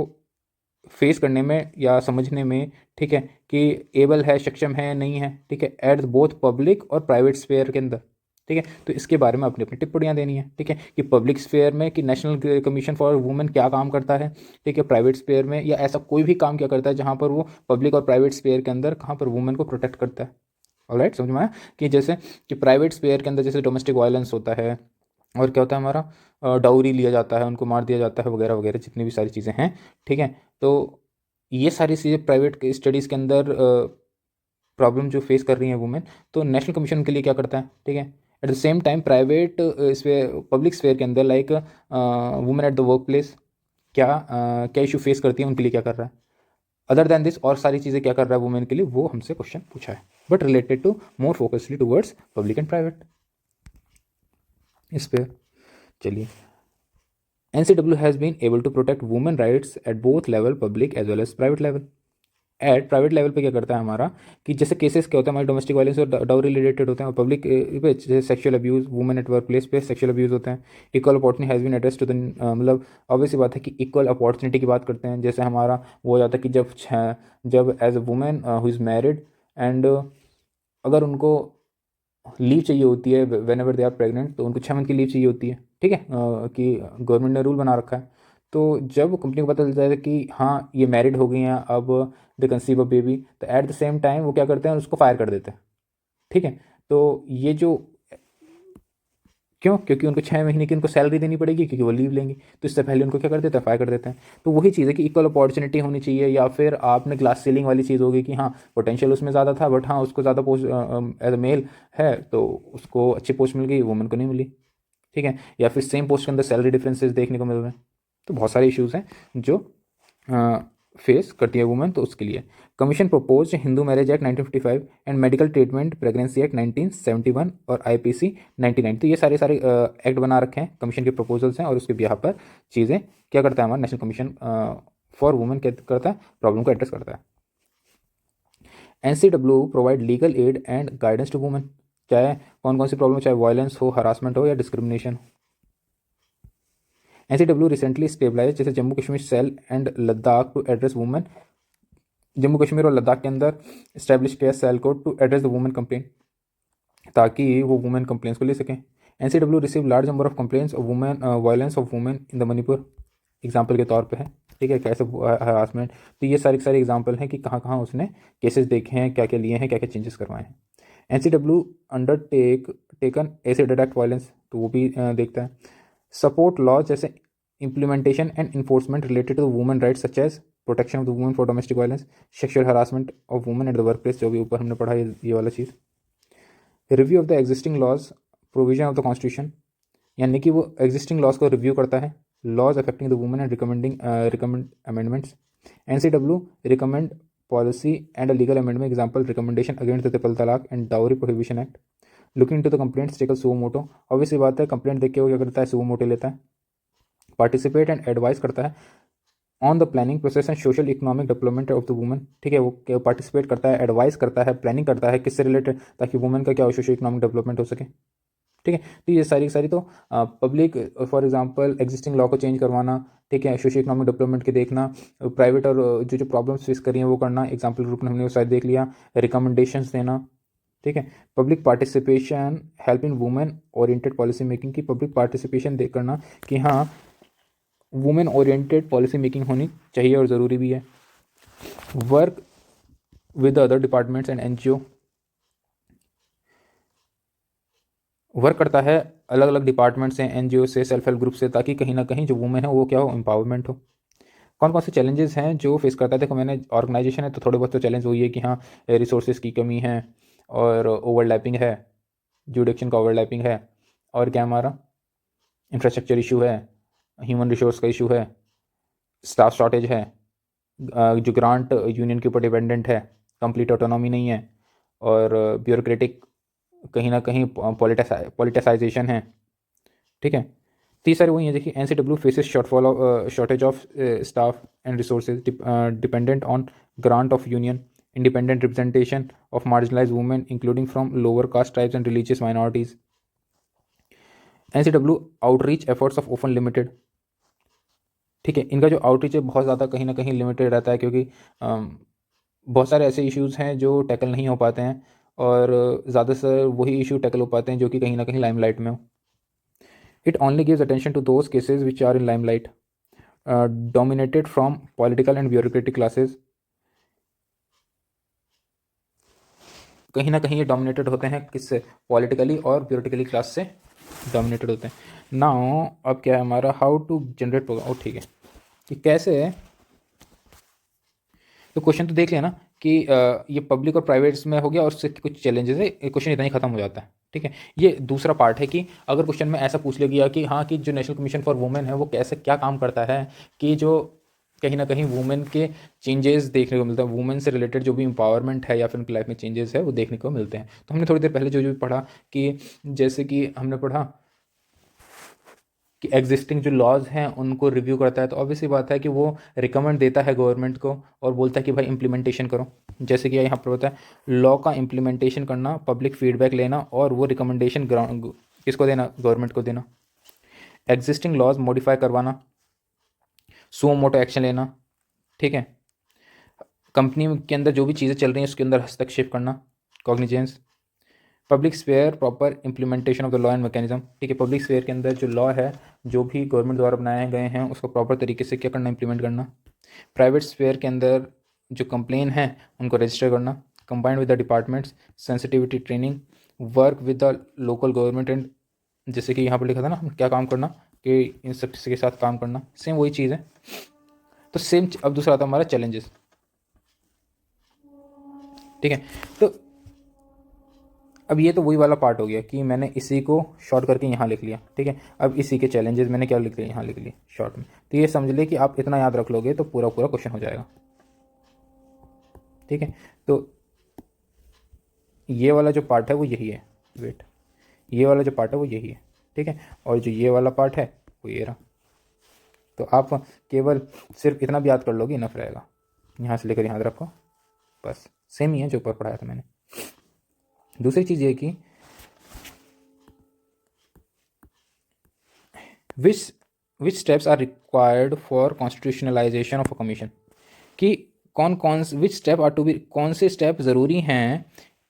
फेस करने में या समझने में, ठीक है, कि एबल है, सक्षम है, नहीं है, ठीक है, एट बोथ पब्लिक और प्राइवेट स्फेयर के अंदर। ठीक है, तो इसके बारे में अपनी अपनी टिप्पणियां देनी है। ठीक है, कि पब्लिक स्फेयर में कि नेशनल कमीशन फॉर वुमेन क्या काम करता है, ठीक है, प्राइवेट स्फेयर में या ऐसा कोई भी काम क्या करता है जहाँ पर वो पब्लिक और प्राइवेट स्फेयर के अंदर कहाँ पर वुमेन को प्रोटेक्ट करता है। ऑलराइट, समझ में आया कि जैसे कि प्राइवेट स्फेयर के अंदर जैसे डोमेस्टिक वायलेंस होता है, और क्या होता है हमारा डाउरी लिया जाता है, उनको मार दिया जाता है, वगैरह वगैरह जितनी भी सारी चीज़ें हैं। ठीक है, तो ये सारी चीज़ें प्राइवेट स्टडीज़ के अंदर प्रॉब्लम जो फेस कर रही हैं वुमेन, तो नेशनल कमीशन के लिए क्या करता है। ठीक है, at the same time private sphere, public sphere के अंदर like women at the work place क्या इशू फेस करती है, उनके लिए क्या कर रहा है। अदर देन दिस और सारी चीज़ें क्या कर रहा है वुमेन के लिए, वो हमसे क्वेश्चन पूछा है, but related to more focusly towards public and private इस पे। चलिए, NCW has been able to protect women rights at both level, public as well as private level. At private level पे क्या करता है हमारा कि जैसे केसेस क्या होता है हमारे डोमेस्टिक वायलेंस और डाउरी रिलेटेड होते हैं, और पब्लिक पे जैसे sexual abuse, women at work place पे सेक्सुअल अब्यूज़ होते हैं। Equal opportunity has been address to the, मतलब ऑब्वियसली बात है कि इक्वल अपॉर्चुनिटी की बात करते हैं। जैसे हमारा वो हो जाता है कि जब as a women who is married and अगर उनको लीव चाहिए होती है whenever they are pregnant, तो उनको 6 मंथ की लीव चाहिए होती है। ठीक है, कि गवर्नमेंट ने रूल बना रखा है। तो जब कंपनी को पता चलता है कि हाँ ये मैरिड हो गई हैं, अब दे कंसीव अ बेबी, तो एट द सेम टाइम वो क्या करते हैं, उसको फायर कर देते हैं। ठीक है, तो ये जो क्यों, क्योंकि उनको 6 महीने की उनको सैलरी देनी पड़ेगी, क्योंकि वो लीव लेंगे, तो इससे पहले उनको क्या कर देते हैं, फायर कर देते हैं। तो वही चीज़ है कि इक्वल अपॉर्चुनिटी होनी चाहिए, या फिर आपने ग्लास सीलिंग वाली चीज़ होगी कि हाँ पोटेंशियल उसमें ज़्यादा था, बट हाँ उसको ज़्यादा पोस्ट एज अ मेल है तो उसको अच्छी पोस्ट मिल गई, वुमेन को नहीं मिली। ठीक है, या फिर सेम पोस्ट के अंदर सैलरी डिफरेंसेस देखने को मिल रहे हैं। तो बहुत सारे इश्यूज़ हैं जो फेस करती है वुमेन, तो उसके लिए commission propose Hindu marriage act 1955 and medical treatment pregnancy act 1971 और आईपीसी 99। तो ये सारे सारे एक्ट बना रखे हैं, कमीशन के प्रपोजल्स हैं, और उसके बिहाफ पर चीज़ें क्या करता है हमारा नेशनल कमीशन फॉर वुमेन, क्या करता है, प्रॉब्लम को एड्रेस करता है। NCW provide legal aid and guidance to women, चाहे कौन कौन सी प्रॉब्लम, चाहे वायलेंस हो, हरासमेंट हो, या डिस्क्रिमिनेशन हो। NCW रिसेंटली स्टेबलाइज जैसे Jammu Kashmir cell and Ladakh to address women, Jammu Kashmir और लद्दाख के अंदर इस्टेब्लिश किया सेल को to address the women complaint, ताकि वो वुमेन कंप्लेंट्स को ले सकें। NCW receive large number of complaints of women violence of women in the Manipur, example के तौर पे है। ठीक है, कैसे हरासमेंट, तो ये सारे सारे एग्जाम्पल हैं कि कहाँ कहाँ उसने केसेस देखे हैं, क्या क्या लिए हैं, क्या क्या चेंजेस करवाए हैं। NCW अंडरटेक टेकन ऐसे डिटेक्ट वायलेंस, तो वो भी देखता है। सपोर्ट लॉज जैसे implementation and enforcement related to women rights such as protection of the women for domestic violence, sexual harassment of women at the workplace, जो भी ऊपर हमने पढ़ा ये वाला चीज़। Review of the existing laws provision of the constitution, यानी कि वो एग्जिस्टिंग लॉज को रिव्यू करता है, laws affecting the women and recommend amendments. NCW recommend policy and legal amendment, example recommendation against the triple तलाक and dowry prohibition act. Looking to the complaints tackle suo motu, obviously बात है, complaint देख के वो क्या करता है, suo motu लेता है। पार्टिसिपेट एंड एडवाइस करता है on the planning process and social economic development of the women. ठीक है, वो पार्टिसिपेट करता है, एडवाइस करता है, प्लानिंग करता है, किससे रिलेटेड, ताकि वुमेन का क्या सोशल इकोनॉमिक डेवलपमेंट हो सके। ठीक है, तो ये सारी सारी तो public, for example existing law को चेंज करवाना, ठीक है, सोशल इकोनॉमिक डेवलपमेंट के देखना, प्राइवेट और जो जो प्रॉब्लम्स फेस कर रही हैं वो करना, एग्जांपल ग्रुप में हमने वो साइड देख लिया, रिकमेंडेशंस देना। ठीक है, public participation help in women oriented policy making, की पब्लिक पार्टिसिपेशन देख करना कि हाँ वुमेन ओरिएंटेड पॉलिसी मेकिंग होनी चाहिए और ज़रूरी भी है। Work with other departments and NGO, work करता है अलग अलग डिपार्टमेंट से, NGO से, सेल्फ हेल्प ग्रुप से, ताकि कहीं ना कहीं जो वुमेन है वो क्या हो, एम्पावरमेंट हो। कौन कौन से चैलेंजेस हैं जो फेस करता है, देखो मैंने ऑर्गेनाइजेशन है तो थोड़े बहुत तो चैलेंज वही है कि हाँ रिसोर्सेज की कमी है, और ओवरलैपिंग है, जुडिक्शन का ओवरलैपिंग है, और क्या हमारा इंफ्रास्ट्रक्चर इशू है, ह्यूमन रिसोर्स का इशू है, स्टाफ शॉर्टेज है, जो ग्रांट यूनियन के ऊपर डिपेंडेंट है, कंप्लीट ऑटोनॉमी नहीं है, और ब्यूरोक्रेटिक कहीं ना कहीं पॉलिटिसाइजेशन है। ठीक है, तो ये सारे वही है। देखिए NCW faces shortfall of shortage of staff and resources dependent on grant of union, independent representation of marginalise women including from lower caste tribes and religious minorities. NCW outreach efforts of open limited. ठीक है, इनका जो outreach है बहुत ज़्यादा कहीं ना कहीं लिमिटेड रहता है, क्योंकि बहुत सारे ऐसे इश्यूज़ हैं जो टैकल नहीं हो पाते हैं, और ज़्यादातर वही इशू टैकल हो पाते हैं जो कि कहीं ना कहीं लाइमलाइट में हो। It only gives attention to those cases which are in limelight, dominated from political and bureaucratic classes। कहीं ना कहीं ये डोमिनेटेड होते हैं किससे, पॉलिटिकली और ब्यूरोक्रेटिकली क्लास से डोमिनेटेड होते हैं। नाउ अब क्या है हमारा, हाउ टू जनरेट प्रोग्राम, ओ ठीक है, कि कैसे, तो क्वेश्चन तो देख लिया ना कि ये पब्लिक और प्राइवेट्स में हो गया, और उससे कुछ चैलेंजेस है, क्वेश्चन इतना ही खत्म हो जाता है। ठीक है, ये दूसरा पार्ट है कि अगर क्वेश्चन में ऐसा पूछ लिया गया कि हाँ कि जो नेशनल कमीशन फॉर वुमेन है वो कैसे क्या काम करता है, कि जो कहीं ना कहीं वुमेन के चेंजेस देखने को मिलता है, वुमेन से रिलेटेड जो भी इंपावरमेंट है या फिर उनकी लाइफ में चेंजेस है वो देखने को मिलते हैं। तो हमने थोड़ी देर पहले जो जो पढ़ा कि जैसे कि हमने पढ़ा कि एग्जिस्टिंग जो लॉज हैं उनको रिव्यू करता है, तो ऑब्वियसली बात है कि वो रिकमेंड देता है गवर्नमेंट को और बोलता है कि भाई इम्प्लीमेंटेशन करो। जैसे कि यहाँ पर होता है लॉ का इम्प्लीमेंटेशन करना, पब्लिक फीडबैक लेना, और वो रिकमेंडेशन ग्राउंड किसको देना, गवर्नमेंट को देना। एग्जिस्टिंग लॉज मॉडिफाई करवाना, सो मोटो एक्शन लेना। ठीक है, कंपनी के अंदर जो भी चीज़ें चल रही हैं उसके अंदर हस्तक्षेप करना, cognizance. Public sphere proper implementation of the law and mechanism, ठीक है, पब्लिक स्फेयर के अंदर जो लॉ है, जो भी गवर्नमेंट द्वारा बनाए गए हैं, उसको प्रॉपर तरीके से क्या करना, इम्प्लीमेंट करना। प्राइवेट स्फेयर के अंदर जो कंप्लेन है उनको रजिस्टर करना, combined with the departments, sensitivity training, work with the local government and, जैसे कि यहाँ पर लिखा था ना, हम क्या काम करना कि इन सब के साथ काम करना, सेम वही चीज़ है। तो सेम, अब दूसरा आता है हमारा चैलेंजेस, ठीक है। तो अब ये तो वही वाला पार्ट हो गया कि मैंने इसी को शॉर्ट करके यहाँ लिख लिया, ठीक है। अब इसी के चैलेंजेस मैंने क्या लिख लिया, यहाँ लिख लिए शॉर्ट में। तो ये समझ ले कि आप इतना याद रख लोगे तो पूरा पूरा क्वेश्चन हो जाएगा, ठीक है। तो ये वाला जो पार्ट है वो यही है, वेट, ये वाला जो पार्ट है वो यही है, ठीक है। और जो ये वाला पार्ट है वो ये रहा। तो आप केवल सिर्फ इतना भी याद कर लोगे, इनफ रहेगा। यहाँ से लेकर यहाँ तक रखो, बस सेम ही है जो ऊपर पढ़ाया था मैंने। दूसरी चीज़ ये कि which steps are required for constitutionalisation of a commission, कि कौन कौन which step are to be, कौन से स्टेप ज़रूरी हैं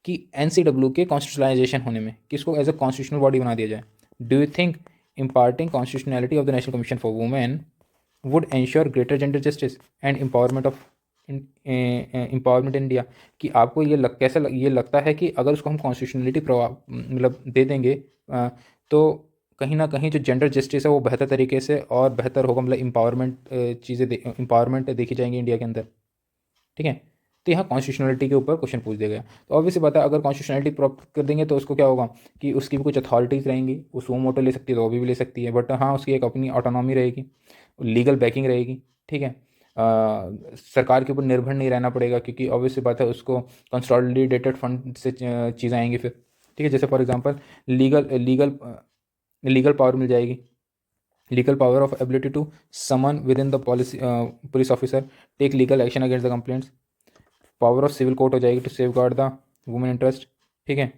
कि एनसीडब्ल्यू के कॉन्स्टिट्यूशनलाइजेशन होने में, किसको एज अ कॉन्स्टिट्यूशनल बॉडी बना दिया जाए। Do you think imparting constitutionality of the National Commission for Women would ensure greater gender justice and empowerment of empowerment in India, कि आपको ये ये लगता है कि अगर उसको हम कॉन्स्टिट्यूशनलिटी मतलब दे देंगे तो कहीं ना कहीं जो जेंडर जस्टिस है वो बेहतर तरीके से और बेहतर होगा, मतलब एम्पावरमेंट देखी जाएंगी इंडिया के अंदर, ठीक है। तो यहाँ कॉन्स्टिट्यूशनलिटी के ऊपर क्वेश्चन पूछ दिया गया। तो ऑब्वियसली बात है, अगर कॉन्स्टिट्यूशनलिटी प्रॉप्ट कर देंगे तो उसको क्या होगा कि उसकी भी कुछ अथॉरिटीज़ रहेंगी, वो सो मोटो ले सकती है तो वो भी ले सकती है, बट हाँ उसकी एक अपनी ऑटोनॉमी रहेगी, लीगल बैकिंग रहेगी, ठीक है। सरकार के ऊपर निर्भर नहीं रहना पड़ेगा, क्योंकि ऑब्वियसली बात है उसको कंसोलिडेटेड फंड से चीज़ें आएंगी फिर, ठीक है। जैसे for example legal legal legal power मिल जाएगी, legal power of ability to summon within the policy police officer take legal action against the complaints, power of civil court हो जाएगी to safeguard the women interest, ठीक है।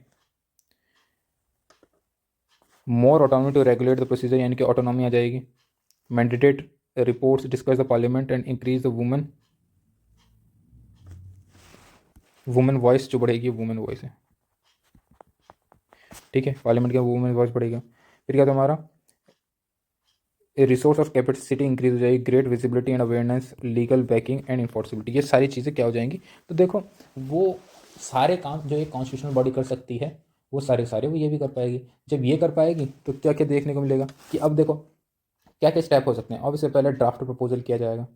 More autonomy to regulate the procedure, यानी कि autonomy आ जाएगी। Mandated reports discuss the parliament and increase the women voice जो बढ़ेगी, वुमेन वॉइस है, ठीक है। पार्लियामेंट का वुमेन वॉइस बढ़ेगा। फिर क्या था हमारा, रिसोर्स ऑफ कैपेसिटी इंक्रीज हो जाएगी, great visibility and awareness, legal backing and enforceability, ये सारी चीज़ें क्या हो जाएंगी। तो देखो वो सारे काम जो एक कॉन्स्टिट्यूशनल बॉडी कर सकती है वो सारे सारे वो ये भी कर पाएगी। जब ये कर पाएगी तो क्या क्या देखने को मिलेगा कि अब देखो क्या क्या स्टेप हो सकते हैं। ऑब्वियसली पहले ड्राफ्ट प्रपोजल किया जाएगा,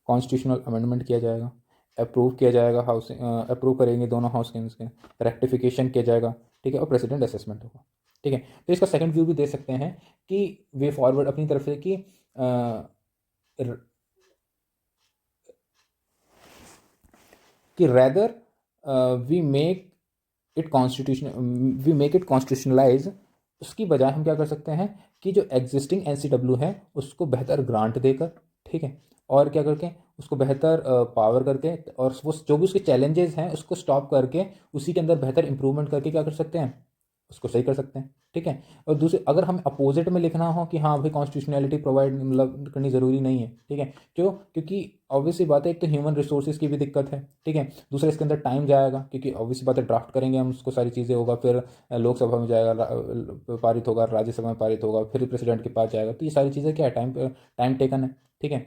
कॉन्स्टिट्यूशनल अमेंडमेंट किया जाएगा, अप्रूव किया जाएगा, हाउस अप्रूव करेंगे दोनों हाउस के इसके, रेक्टिफिकेशन किया जाएगा, ठीक है, और प्रेसिडेंट असेसमेंट होगा, ठीक है। तो इसका सेकंड व्यू भी दे सकते हैं कि वे फॉरवर्ड अपनी तरफ से कि rather we make we make it constitutionalise, उसकी बजाय हम क्या कर सकते हैं कि जो एग्जिस्टिंग एनसीडब्ल्यू है उसको बेहतर ग्रांट देकर, ठीक है, और क्या करके उसको बेहतर पावर करके, और वो जो भी उसके चैलेंजेस हैं उसको स्टॉप करके उसी के अंदर बेहतर इंप्रूवमेंट करके क्या कर सकते हैं, उसको सही कर सकते हैं, ठीक है। और दूसरे अगर हमें अपोजिट में लिखना हो कि हाँ भाई कॉन्स्टिट्यूशनैलिटी प्रोवाइड मतलब करनी ज़रूरी नहीं है, ठीक है, क्यों, क्योंकि ऑब्वियसली बात है एक तो ह्यूमन रिसोर्सेज की भी दिक्कत है, ठीक है। दूसरा इसके अंदर टाइम जाएगा, क्योंकि ऑब्वियसली बात है ड्राफ्ट करेंगे हम उसको सारी चीज़ें होगा, फिर लोकसभा में जाएगा, पारित होगा, राज्यसभा में पारित होगा, फिर प्रेसिडेंट के पास जाएगा, तो ये सारी चीज़ें क्या है, टाइम टेकन है, ठीक है।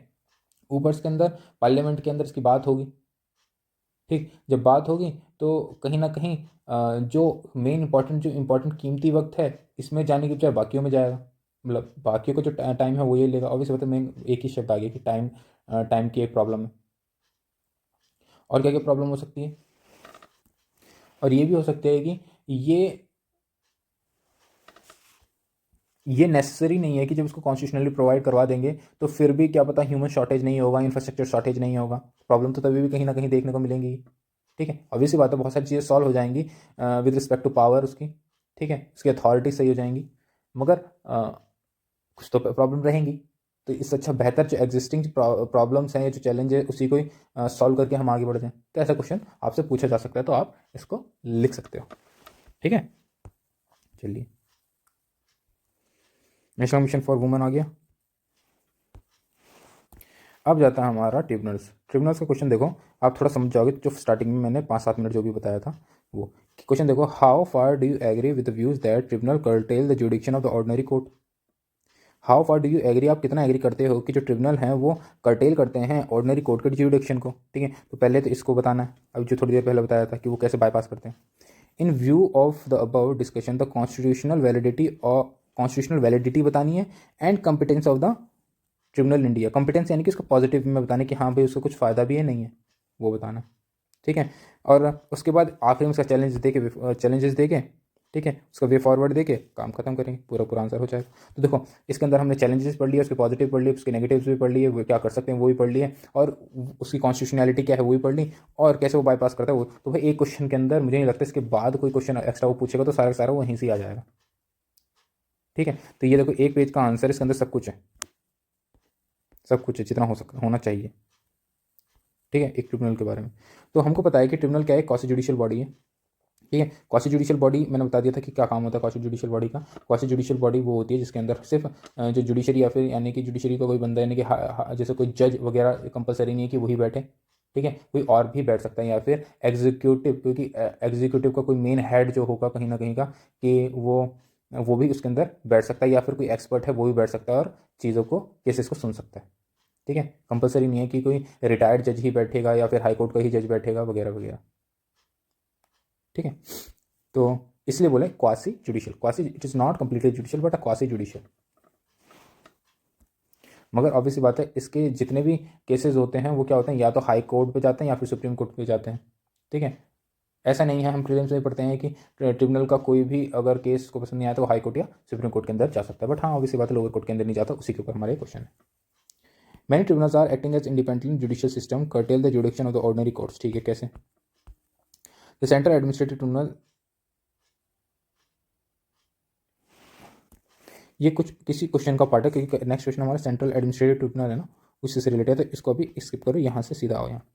ऊपर इसके अंदर पार्लियामेंट के अंदर इसकी बात होगी, ठीक, जब बात होगी तो कहीं ना कहीं जो मेन इंपॉर्टेंट जो इंपॉर्टेंट कीमती वक्त है इसमें जाने की बजाय बाकियों में जाएगा, मतलब बाकियों का जो टाइम है वो ये लेगा। ऑब्वियसली मतलब मेन एक ही शब्द आ गया कि टाइम, टाइम की एक प्रॉब्लम है। और क्या क्या प्रॉब्लम हो सकती है, और ये भी हो सकती है कि ये नेसेसरी नहीं है कि जब इसको कॉन्स्टिट्यूशनली प्रोवाइड करवा देंगे तो फिर भी क्या पता ह्यूमन शॉर्टेज नहीं होगा, इंफ्रास्ट्रक्चर शॉर्टेज नहीं होगा, प्रॉब्लम तो तभी भी कहीं ना कहीं देखने को मिलेंगी, ठीक है। ऑब्वियसली बात है बहुत सारी चीज़ें सॉल्व हो जाएंगी विद रिस्पेक्ट टू पावर उसकी, ठीक है, उसकी अथॉरिटी सही हो जाएंगी, मगर कुछ तो प्रॉब्लम रहेंगी। तो इससे अच्छा बेहतर जो एग्जिस्टिंग प्रॉब्लम्स हैं, जो चैलेंज है, उसी को ही सॉल्व करके हम आगे बढ़ जाएं। तो ऐसा क्वेश्चन आपसे पूछा जा सकता है, तो आप इसको लिख सकते हो, ठीक है। चलिए, नेशनल कमीशन फॉर वुमेन आ गया। अब जाता है हमारा ट्रिब्यूनल्स। ट्रिब्यूनल्स का क्वेश्चन देखो, आप थोड़ा समझ जाओगे जो स्टार्टिंग में मैंने 5-7 मिनट जो भी बताया था वो। क्वेश्चन देखो, how far do you agree with the views that tribunal curtail the jurisdiction of the ordinary court. How far do you agree, आप कितना एग्री करते हो कि जो ट्रिब्यूनल हैं वो कर्टेल करते हैं ऑर्डिनरी कोर्ट के जुडिक्शन को। ठीक है, तो पहले तो इसको बताना है, अभी जो थोड़ी देर पहले बताया था कि वो कैसे बाईपास करते हैं। इन view of the above discussion the constitutional validity बतानी है and competence of the tribunal India. Competence यानी कि उसको पॉजिटिव में बताने कि हाँ भाई उसको कुछ फ़ायदा भी है नहीं है, वो बताना। ठीक है, और उसके बाद आखिरी में उसका चैलेंजेस दे के, ठीक है, उसका वे फॉरवर्ड दे के काम खत्म करेंगे, पूरा पूरा आंसर हो जाएगा। तो देखो इसके अंदर हमने चैलेंजेस पढ़ लिए, उसके पॉजिटिव पढ़ लिए, उसके नेगेटिव्स भी पढ़ लिए, वो क्या कर सकते हैं वो भी पढ़ लिए, और उसकी कॉन्स्टिट्यूशनैलिटी क्या है वो भी पढ़ ली, और कैसे वो बाईपास करता है वो। तो भाई एक क्वेश्चन के अंदर मुझे नहीं लगता इसके बाद कोई क्वेश्चन एक्स्ट्रा वो पूछेगा, तो सारा का सारा वहीं से आ जाएगा। ठीक है, तो ये देखो एक पेज का आंसर, इसके अंदर सब कुछ है, सब कुछ है जितना हो सकता होना चाहिए। ठीक है, एक ट्रिब्यूनल के बारे में तो हमको पता है कि ट्रिब्यूनल क्या है, क्वासी जुडिशियल बॉडी है। ठीक है, क्वासी जुडिशियल बॉडी मैंने बता दिया था कि क्या काम होता है क्वासी जुडिशियल बॉडी का। क्वासी जुडिशियल बॉडी वो होती है जिसके अंदर सिर्फ जो जुडिशरी या फिर यानी कि जुडिशरी का कोई बंदा, यानी कि जैसे कोई जज वगैरह कंपलसरी नहीं है कि वही बैठे। ठीक है, कोई और भी बैठ सकता है, या फिर एग्जीक्यूटिव, क्योंकि एग्जीक्यूटिव का कोई मेन हेड जो होगा कहीं ना कहीं का, कि वो भी उसके अंदर बैठ सकता है, या फिर कोई एक्सपर्ट है वो भी बैठ सकता है और चीज़ों को, केसेस को सुन सकता है। ठीक है, कंपलसरी नहीं है कि कोई रिटायर्ड जज ही बैठेगा या फिर हाई कोर्ट का ही जज बैठेगा वगैरह वगैरह। ठीक है, तो इसलिए बोले quasi judicial. Quasi, it is not completely judicial but a quasi judicial. मगर ऑब्वियसली बात है, इसके जितने भी केसेस होते हैं वो क्या होते हैं, या तो हाई कोर्ट पे जाते हैं या फिर सुप्रीम कोर्ट पे जाते हैं। ठीक है, ऐसा नहीं है, हम प्रीलिम्स में पढ़ते हैं कि ट्रिब्यूनल का कोई भी अगर केस को पसंद नहीं आया तो हाई कोर्ट या सुप्रीम कोर्ट के अंदर जा सकता है, बट हाँ ऑब्वियसली बात है लोअर कोर्ट के अंदर नहीं जाता। उसी के ऊपर हमारे क्वेश्चन है। Many tribunals are acting as independent judicial system curtail the jurisdiction of the ordinary courts. ठीक है, कैसे? द सेंट्रल एडमिनिस्ट्रेटिव ट्रिब्यूनल, ये कुछ किसी क्वेश्चन का पार्ट है, क्योंकि नेक्स्ट क्वेश्चन हमारा सेंट्रल एडमिनिस्ट्रेटिव ट्रिब्यूनल है ना, उससे से रिलेटेड है, तो इसको अभी स्किप करो, यहाँ से सीधा आओ। यहाँ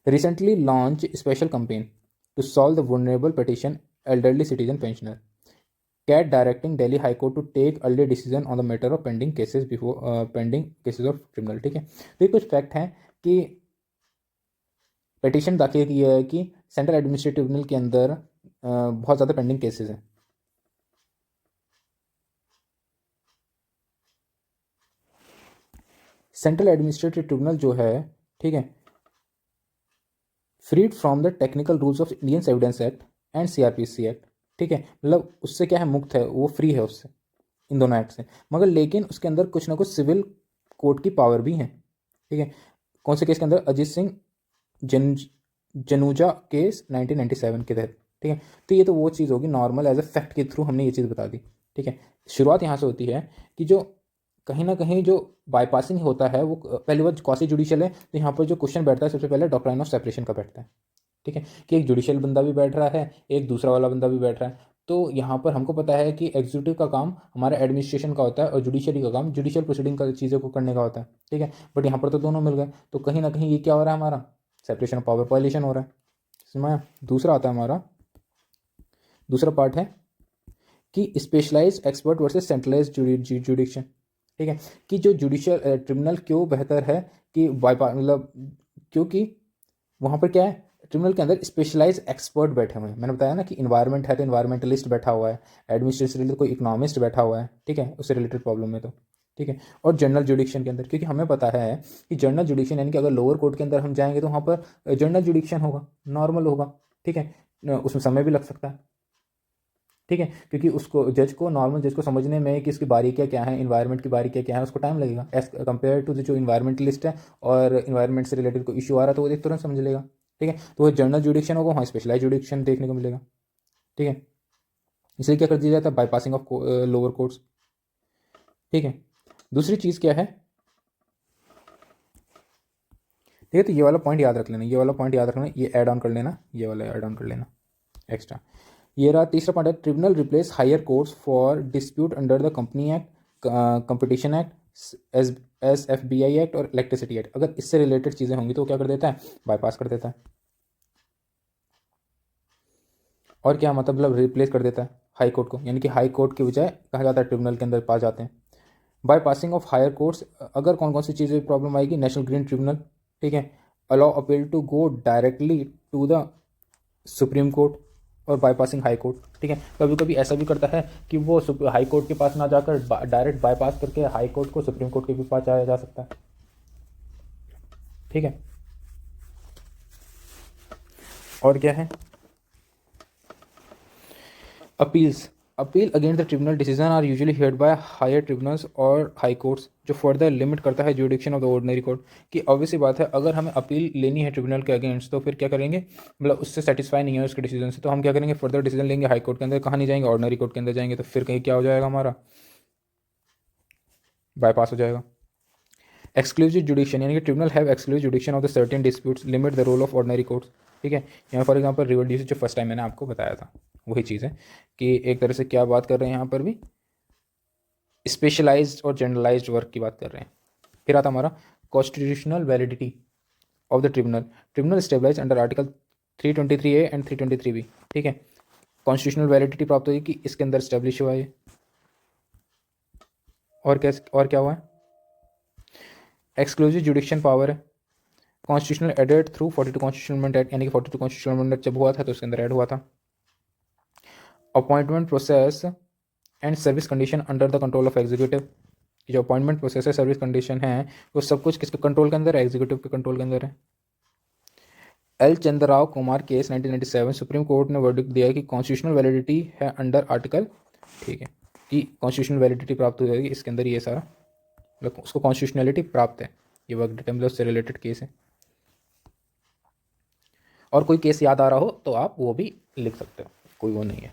recently launch special campaign to solve the vulnerable petition elderly citizen pensioner CAT directing Delhi high court to take early decision on the matter of pending cases before pending cases of tribunal. ठीक है, तो ये कुछ fact हैं कि petition दाखिल किया है कि सेंट्रल एडमिनिस्ट्रेटिव ट्रिब्यूनल के अंदर बहुत ज़्यादा पेंडिंग केसेस हैं। सेंट्रल एडमिनिस्ट्रेटिव ट्रिब्यूनल जो है, ठीक है, freed from the technical rules of Indian evidence act and CrPC act. ठीक है, मतलब उससे क्या है, मुक्त है, वो फ्री है उससे, इन दोनों एक्ट से। मगर लेकिन उसके अंदर कुछ ना कुछ सिविल कोर्ट की पावर भी है। ठीक है, कौन से केस के अंदर? अजीत सिंह जन जनुजा केस 1997 के तहत। ठीक है, तो ये तो वो चीज़ होगी, नॉर्मल एज ए फैक्ट के थ्रू हमने ये चीज़ बता दी। ठीक है, शुरुआत यहाँ से होती है कि जो कहीं ना कहीं जो बाईपासिंग होता है वो पहली बार क्वासी जुडिशियल है, तो यहाँ पर जो क्वेश्चन बैठता है सबसे पहले डॉक्ट्राइन ऑफ सेपरेशन का बैठता है। ठीक है, कि एक जुडिशियल बंदा भी बैठ रहा है, एक दूसरा वाला बंदा भी बैठ रहा है। तो यहाँ पर हमको पता है कि एग्जीक्यूटिव का काम हमारा एडमिनिस्ट्रेशन का होता है, और जुडिशरी का काम जुडिशियल प्रोसीडिंग का चीज़ों को करने का होता है। ठीक है, बट यहाँ पर तो दोनों मिल गए, तो कहीं ना कहीं ये क्या हो रहा है, हमारा सेपरेशन ऑफ पावर वायलेशन हो रहा है। इसमें दूसरा आता है हमारा, दूसरा पार्ट है कि specialised expert versus centralised jurisdiction. ठीक है, कि जो जुडिशियल ट्रिब्यूनल क्यों बेहतर है, कि बाईपास मतलब, क्योंकि वहाँ पर क्या है, ट्रिब्यूनल के अंदर स्पेशलाइज एक्सपर्ट बैठे हुए हैं। मैंने बताया ना कि इन्वायरमेंट है तो इन्वायरमेंटलिस्ट बैठा हुआ है, एडमिनिस्ट्रेशन से रिलेटेड कोई इकोनॉमिस्ट बैठा हुआ है। ठीक है, उससे रिलेटेड प्रॉब्लम में तो। ठीक है, और जनरल जुडिक्शन के अंदर, क्योंकि हमें पता है कि जनरल जुडिक्शन यानी कि अगर लोअर कोर्ट के अंदर हम जाएंगे तो वहाँ पर जनरल जुडिक्शन होगा, नॉर्मल होगा। ठीक है, उसमें समय भी लग सकता है। ठीक है, क्योंकि उसको जज को, नॉर्मल जज को समझने में कि इसकी बारीकियाँ क्या है, इन्वायरमेंट की बारीकियाँ क्या है, उसको टाइम लगेगा एज कम्पेयर टू जो इन्वायरमेंटलिस्ट है, और इन्वायरमेंट से रिलेटेड कोई इशू आ रहा है तो वो एक तुरंत समझ लेगा। ठीक है, तो वो जनरल जुडिक्शन होगा, वहाँ स्पेशलाइज जुडिक्शन देखने को मिलेगा। ठीक है, इसलिए क्या कर दिया जाता है, बाईपासिंग ऑफ लोअर कोर्ट्स। ठीक है, दूसरी चीज़ क्या है, ठीक है, तो ये वाला पॉइंट याद रख लेना, ये वाला पॉइंट याद रखना, ये ऐड ऑन कर लेना, ये वाला ऐड ऑन कर लेना एक्स्ट्रा। ये रहा तीसरा पॉइंट है, tribunal replace higher courts for dispute under the company act, competition act, SFBI act और इलेक्ट्रिसिटी एक्ट। अगर इससे रिलेटेड चीज़ें होंगी तो क्या कर देता है, बाईपास कर देता है। और क्या मतलब रिप्लेस कर देता है हाई कोर्ट को, यानी कि हाई कोर्ट की बजाय कहा जाता है ट्रिब्यूनल के अंदर पास जाते हैं। Bypassing of higher courts, अगर कौन कौन सी चीज़ें प्रॉब्लम आएगी, नेशनल ग्रीन ट्रिब्यूनल, ठीक है, allow appeal to go directly to the supreme court और बाईपासिंग हाई कोर्ट, ठीक है। कभी कभी ऐसा भी करता है कि वो हाई कोर्ट के पास ना जाकर डायरेक्ट बाईपास करके हाई कोर्ट को सुप्रीम कोर्ट के भी पास जाया जा सकता है, ठीक है। और क्या है, appeals, appeal against the tribunal decision are usually heard by higher tribunals और हाई कोर्ट्स, जो फर्दर लिमिट करता है jurisdiction of the ordinary court. कि ऑब्वियसली बात है, अगर हमें अपील लेनी है ट्रिब्यूनल के अगेंस्ट तो फिर क्या करेंगे, मतलब उससे सेटिस्फाई नहीं है उसके डिसीजन से, तो हम क्या करेंगे, फर्दर डिसीजन लेंगे हाई कोर्ट के अंदर, कहाँ नहीं जाएंगे, ऑर्डिनरी कोर्ट के अंदर जाएंगे, तो फिर कहीं क्या हो जाएगा, हमारा बाईपास हो जाएगा। एक्सक्लूसिव जुडिक्शन, यानी कि tribunal have exclusive jurisdiction of the certain disputes, limit the role of ordinary courts, ठीक है। यहाँ फॉर एग्जांपल रिवर ड्यूस, जो फर्स्ट टाइम मैंने आपको बताया था वही चीज़ है कि एक तरह से क्या बात कर रहे हैं यहाँ पर भी, स्पेशलाइज्ड और जनरलाइज्ड वर्क की बात कर रहे हैं। फिर आता हमारा constitutional validity of the tribunal, tribunal stabilise under article 323A and 323B, ठीक है। कॉन्स्टिट्यूशनल वैलिडिटी प्राप्त हुई कि इसके अंदर स्टेब्लिश हुआ है। और क्या हुआ है, एक्सक्लूसिव जुडिक्शन पावर है, constitutional added through 42 constitutional amendment act, यानी कि 42 कॉन्स्टिट्यूशनल अमेंडमेंट जब हुआ था तो उसके अंदर ऐड हुआ था। Appointment process and service condition under the control of executive, जो अपॉइंटमेंट प्रोसेस है, सर्विस कंडीशन है, वो सब कुछ किसके कंट्रोल के अंदर है, एग्जीक्यूटिव के कंट्रोल के अंदर है। L Chandrarao Kumar case 1997, supreme court ने वर्डिक्ट दिया कि कॉन्स्टिट्यूशनल वैलिडिटी है अंडर आर्टिकल, ठीक है, कि कॉन्स्टिट्यूशनल वैलिडिटी प्राप्त हो जाएगी इसके अंदर, ये सारा मतलब उसको कॉन्स्टिट्यूशनलिटी प्राप्त है, ये वर्क डेटा मतलब उससे रिलेटेड केस है। और कोई केस याद आ रहा हो तो आप वो भी लिख सकते हो, कोई वो नहीं है।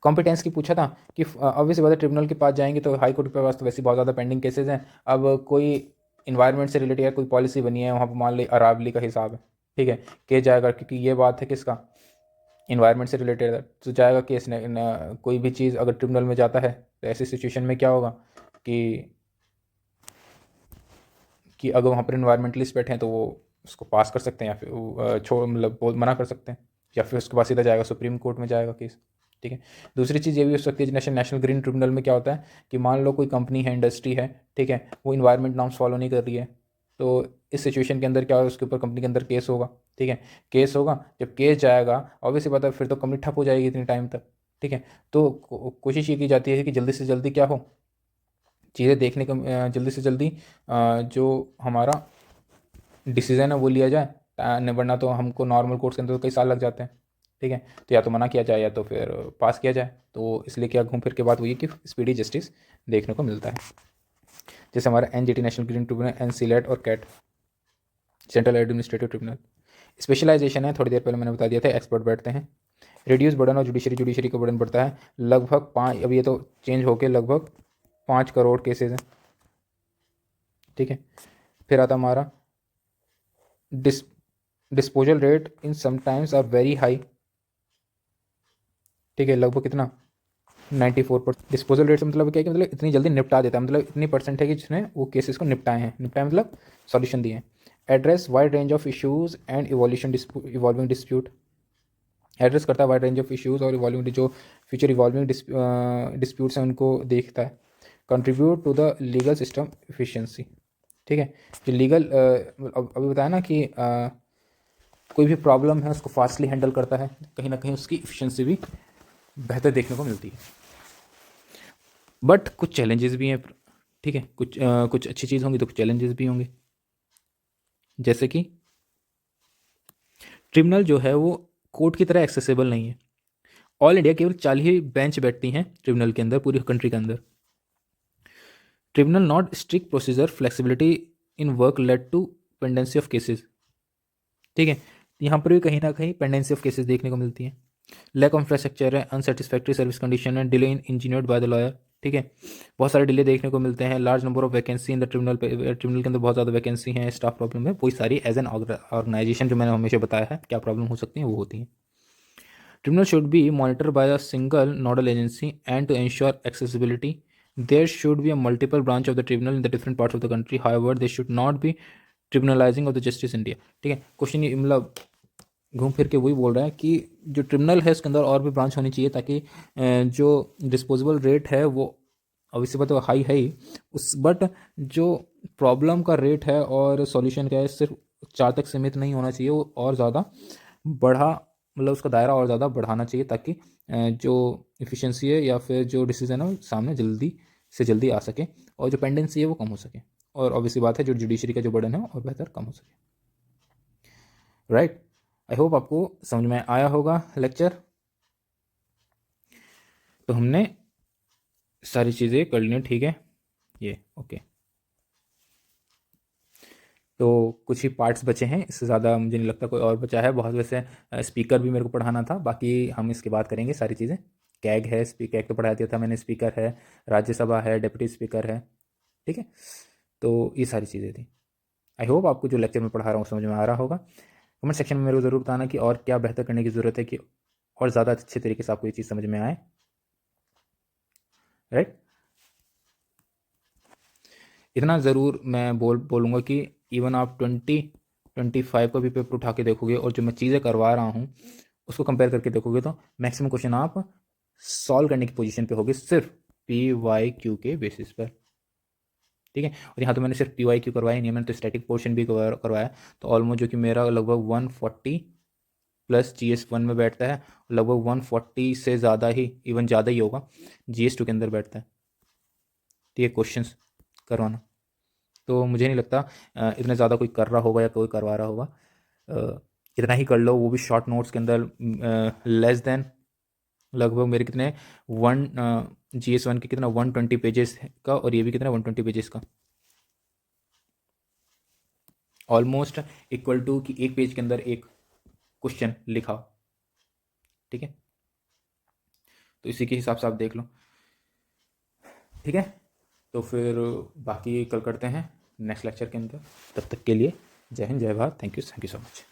कॉम्पिटेंस की पूछा था कि ऑब्वियसली बात है, ट्रिब्यूनल के पास जाएंगे तो हाई कोर्ट के पास तो वैसे बहुत ज़्यादा पेंडिंग केसेस हैं। अब कोई इन्वायरमेंट से रिलेटेड या कोई पॉलिसी बनी है, वहाँ पर मान ली अरावली का हिसाब है, ठीक है, केस जाएगा, क्योंकि ये बात है किसका, इन्वायरमेंट से रिलेटेड है, तो जाएगा केस कोई भी चीज़ अगर ट्रिब्यूनल में जाता है तो ऐसी सिचुएशन में क्या होगा कि अगर वहाँ पर इन्वायरमेंटलिस्ट बैठे हैं तो वो उसको पास कर सकते हैं, या फिर छोड़ मतलब मना कर सकते हैं, या फिर उसके पास सीधा जाएगा सुप्रीम कोर्ट में जाएगा केस, ठीक है। दूसरी चीज़ ये भी हो सकती है, नेशनल ग्रीन ट्रिब्यूनल में क्या होता है कि मान लो कोई कंपनी है, इंडस्ट्री है, ठीक है, वो इन्वायरमेंट नॉर्म्स फॉलो नहीं कर रही है, तो इस सिचुएशन के अंदर क्या होगा, उसके ऊपर कंपनी के अंदर केस होगा, ठीक है। केस होगा, जब केस जाएगा ऑब्वियसली बात है फिर तो कंपनी ठप हो जाएगी इतने टाइम तक, ठीक है। तो कोशिश ये की जाती है कि जल्दी से जल्दी क्या हो, चीज़ें देखने को जल्दी से जल्दी जो हमारा डिसीजन है वो लिया जाए, वरना तो हमको नॉर्मल कोर्स के अंदर तो कई साल लग जाते हैं, ठीक है। तो या तो मना किया जाए या तो फिर पास किया जाए, तो इसलिए क्या घूम फिर के बात हुई है कि स्पीडी जस्टिस देखने को मिलता है। जैसे हमारा NGT national green tribunal, NCLAT और CAT central administrative tribunal. Specialisation है, थोड़ी देर पहले मैंने बता दिया था, एक्सपर्ट बैठते हैं। रिड्यूस बर्डन और जुडिशरी का बर्डन बढ़ता है, लगभग 5, अब ये तो चेंज होकर लगभग 5 करोड़ केसेज हैं, ठीक है। फिर आता हमारा disposal rate in sometimes are very high, ठीक है, लगभग कितना 94%। डिस्पोजल रेट से मतलब क्या है कि मतलब इतनी जल्दी निपटा देता है, मतलब इतनी परसेंट है कि जिसने वो केसेस को निपटाए मतलब सॉल्यूशन दिए हैं। Address wide range of issues and evolving dispute, address करता है वाइड रेंज ऑफ इश्यूज और इवॉल्विंग, जो फ्यूचर इवॉल्विंग डिस्प्यूट्स हैं उनको देखता है। Contribute to the legal system efficiency, ठीक है, जो लीगल अभी बताया ना कि कोई भी प्रॉब्लम है उसको फास्टली हैंडल करता है, कहीं ना कहीं उसकी इफिशिएंसी भी बेहतर देखने को मिलती है। बट कुछ चैलेंजेस भी हैं, ठीक है, कुछ अच्छी चीज़ होंगी तो कुछ चैलेंजेस भी होंगे, जैसे कि ट्रिब्यूनल जो है वो कोर्ट की तरह एक्सेसिबल नहीं है। ऑल इंडिया केवल 40 ही बेंच बैठती हैं ट्रिब्यूनल के अंदर, पूरी कंट्री के अंदर। Tribunal not strict procedure, flexibility in work led to pendency of cases, ठीक है, यहाँ पर भी कहीं ना कहीं पेंडेंसी ऑफ केसेस देखने को मिलती है। लैक ऑफ इंफ्रास्ट्रक्चर है, अनसेटिस्फैक्ट्री सर्विस कंडीशन है, delay in engineered by the lawyer, ठीक है, बहुत सारे डिले देखने को मिलते हैं। Large number of vacancy in the tribunal के अंदर बहुत ज़्यादा वैकेंसी है, स्टाफ प्रॉब्लम है, वही सारी एज एन ऑर्गेनाइजेशन जो मैंने हमेशा बताया है क्या प्रॉब्लम हो सकती है वो होती है। Tribunal should be monitor by a single nodal agency and to ensure accessibility there should be a multiple branch of the tribunal in the different parts of the country, however they should not be tribunalising of the justice India, ठीक है। Question ये मतलब घूम फिर के वही बोल रहा है कि जो ट्रिब्यूनल है उसके अंदर और भी ब्रांच होनी चाहिए ताकि जो डिस्पोजेबल रेट है वो ऑब्वियसली बात है हाई है ही उस, बट जो प्रॉब्लम का रेट है और सॉल्यूशन का है सिर्फ 4 तक सीमित नहीं होना चाहिए, वो और ज़्यादा बढ़ा, मतलब उसका दायरा और ज़्यादा बढ़ाना चाहिए ताकि जो इफ़िशियंसी है या फिर जो डिसीजन है वो सामने जल्दी से जल्दी आ सके और जो पेंडेंसी है वो कम हो सके, और ऑब्वियसली बात है जो जुडिशरी का जो बर्डन है और बेहतर कम हो सके। राइट, आई होप आपको समझ में आया होगा लेक्चर। तो हमने सारी चीज़ें कर ली, ठीक है, ये ओके। तो कुछ ही पार्ट्स बचे हैं, इससे ज़्यादा मुझे नहीं लगता कोई और बचा है बहुत। वैसे स्पीकर भी मेरे को पढ़ाना था, बाकी हम इसके बाद करेंगे सारी चीज़ें। कैग है, कैग तो पढ़ा दिया था मैंने, स्पीकर है, राज्यसभा है, डिप्टी स्पीकर है, ठीक है। तो ये सारी चीज़ें थी। आई होप आपको जो लेक्चर में पढ़ा रहा हूँ समझ में आ रहा होगा। कमेंट सेक्शन में मेरे को ज़रूर बताना कि और क्या बेहतर करने की ज़रूरत है कि और ज़्यादा अच्छे तरीके से आपको ये चीज़ समझ में आए। राइट, इतना ज़रूर मैं बोलूँगा कि इवन आप 2025 का भी पेपर उठा के देखोगे और जो मैं चीज़ें करवा रहा हूँ उसको कंपेयर करके देखोगे तो मैक्सिमम क्वेश्चन आप सॉल्व करने की पोजीशन पे होगे सिर्फ PYQ के बेसिस पर, ठीक है। और यहाँ तो मैंने सिर्फ PYQ करवाया नहीं है, मैंने तो स्टैटिक पोर्शन भी करवाया। तो ऑलमोस्ट जो कि मेरा लगभग 140 प्लस GS1 में बैठता है, लगभग 140 से ज़्यादा ही, इवन ज़्यादा ही होगा, GS2 के अंदर बैठता है, ठीक है, क्वेश्चंस करवाना। तो मुझे नहीं लगता इतना ज़्यादा कोई कर रहा होगा या कोई करवा रहा होगा। इतना ही कर लो, वो भी शॉर्ट नोट्स के अंदर, लेस देन लगभग मेरे कितने वन GS1 के कितना 120 पेजेस का, और ये भी कितना 120 पेजेस का, ऑलमोस्ट इक्वल टू कि एक पेज के अंदर एक क्वेश्चन लिखा, ठीक है। तो इसी के हिसाब से आप देख लो, ठीक है। तो फिर बाकी कल करते हैं नेक्स्ट लेक्चर के अंदर। तब तक के लिए जय हिंद, जय Bharat, thank you so much.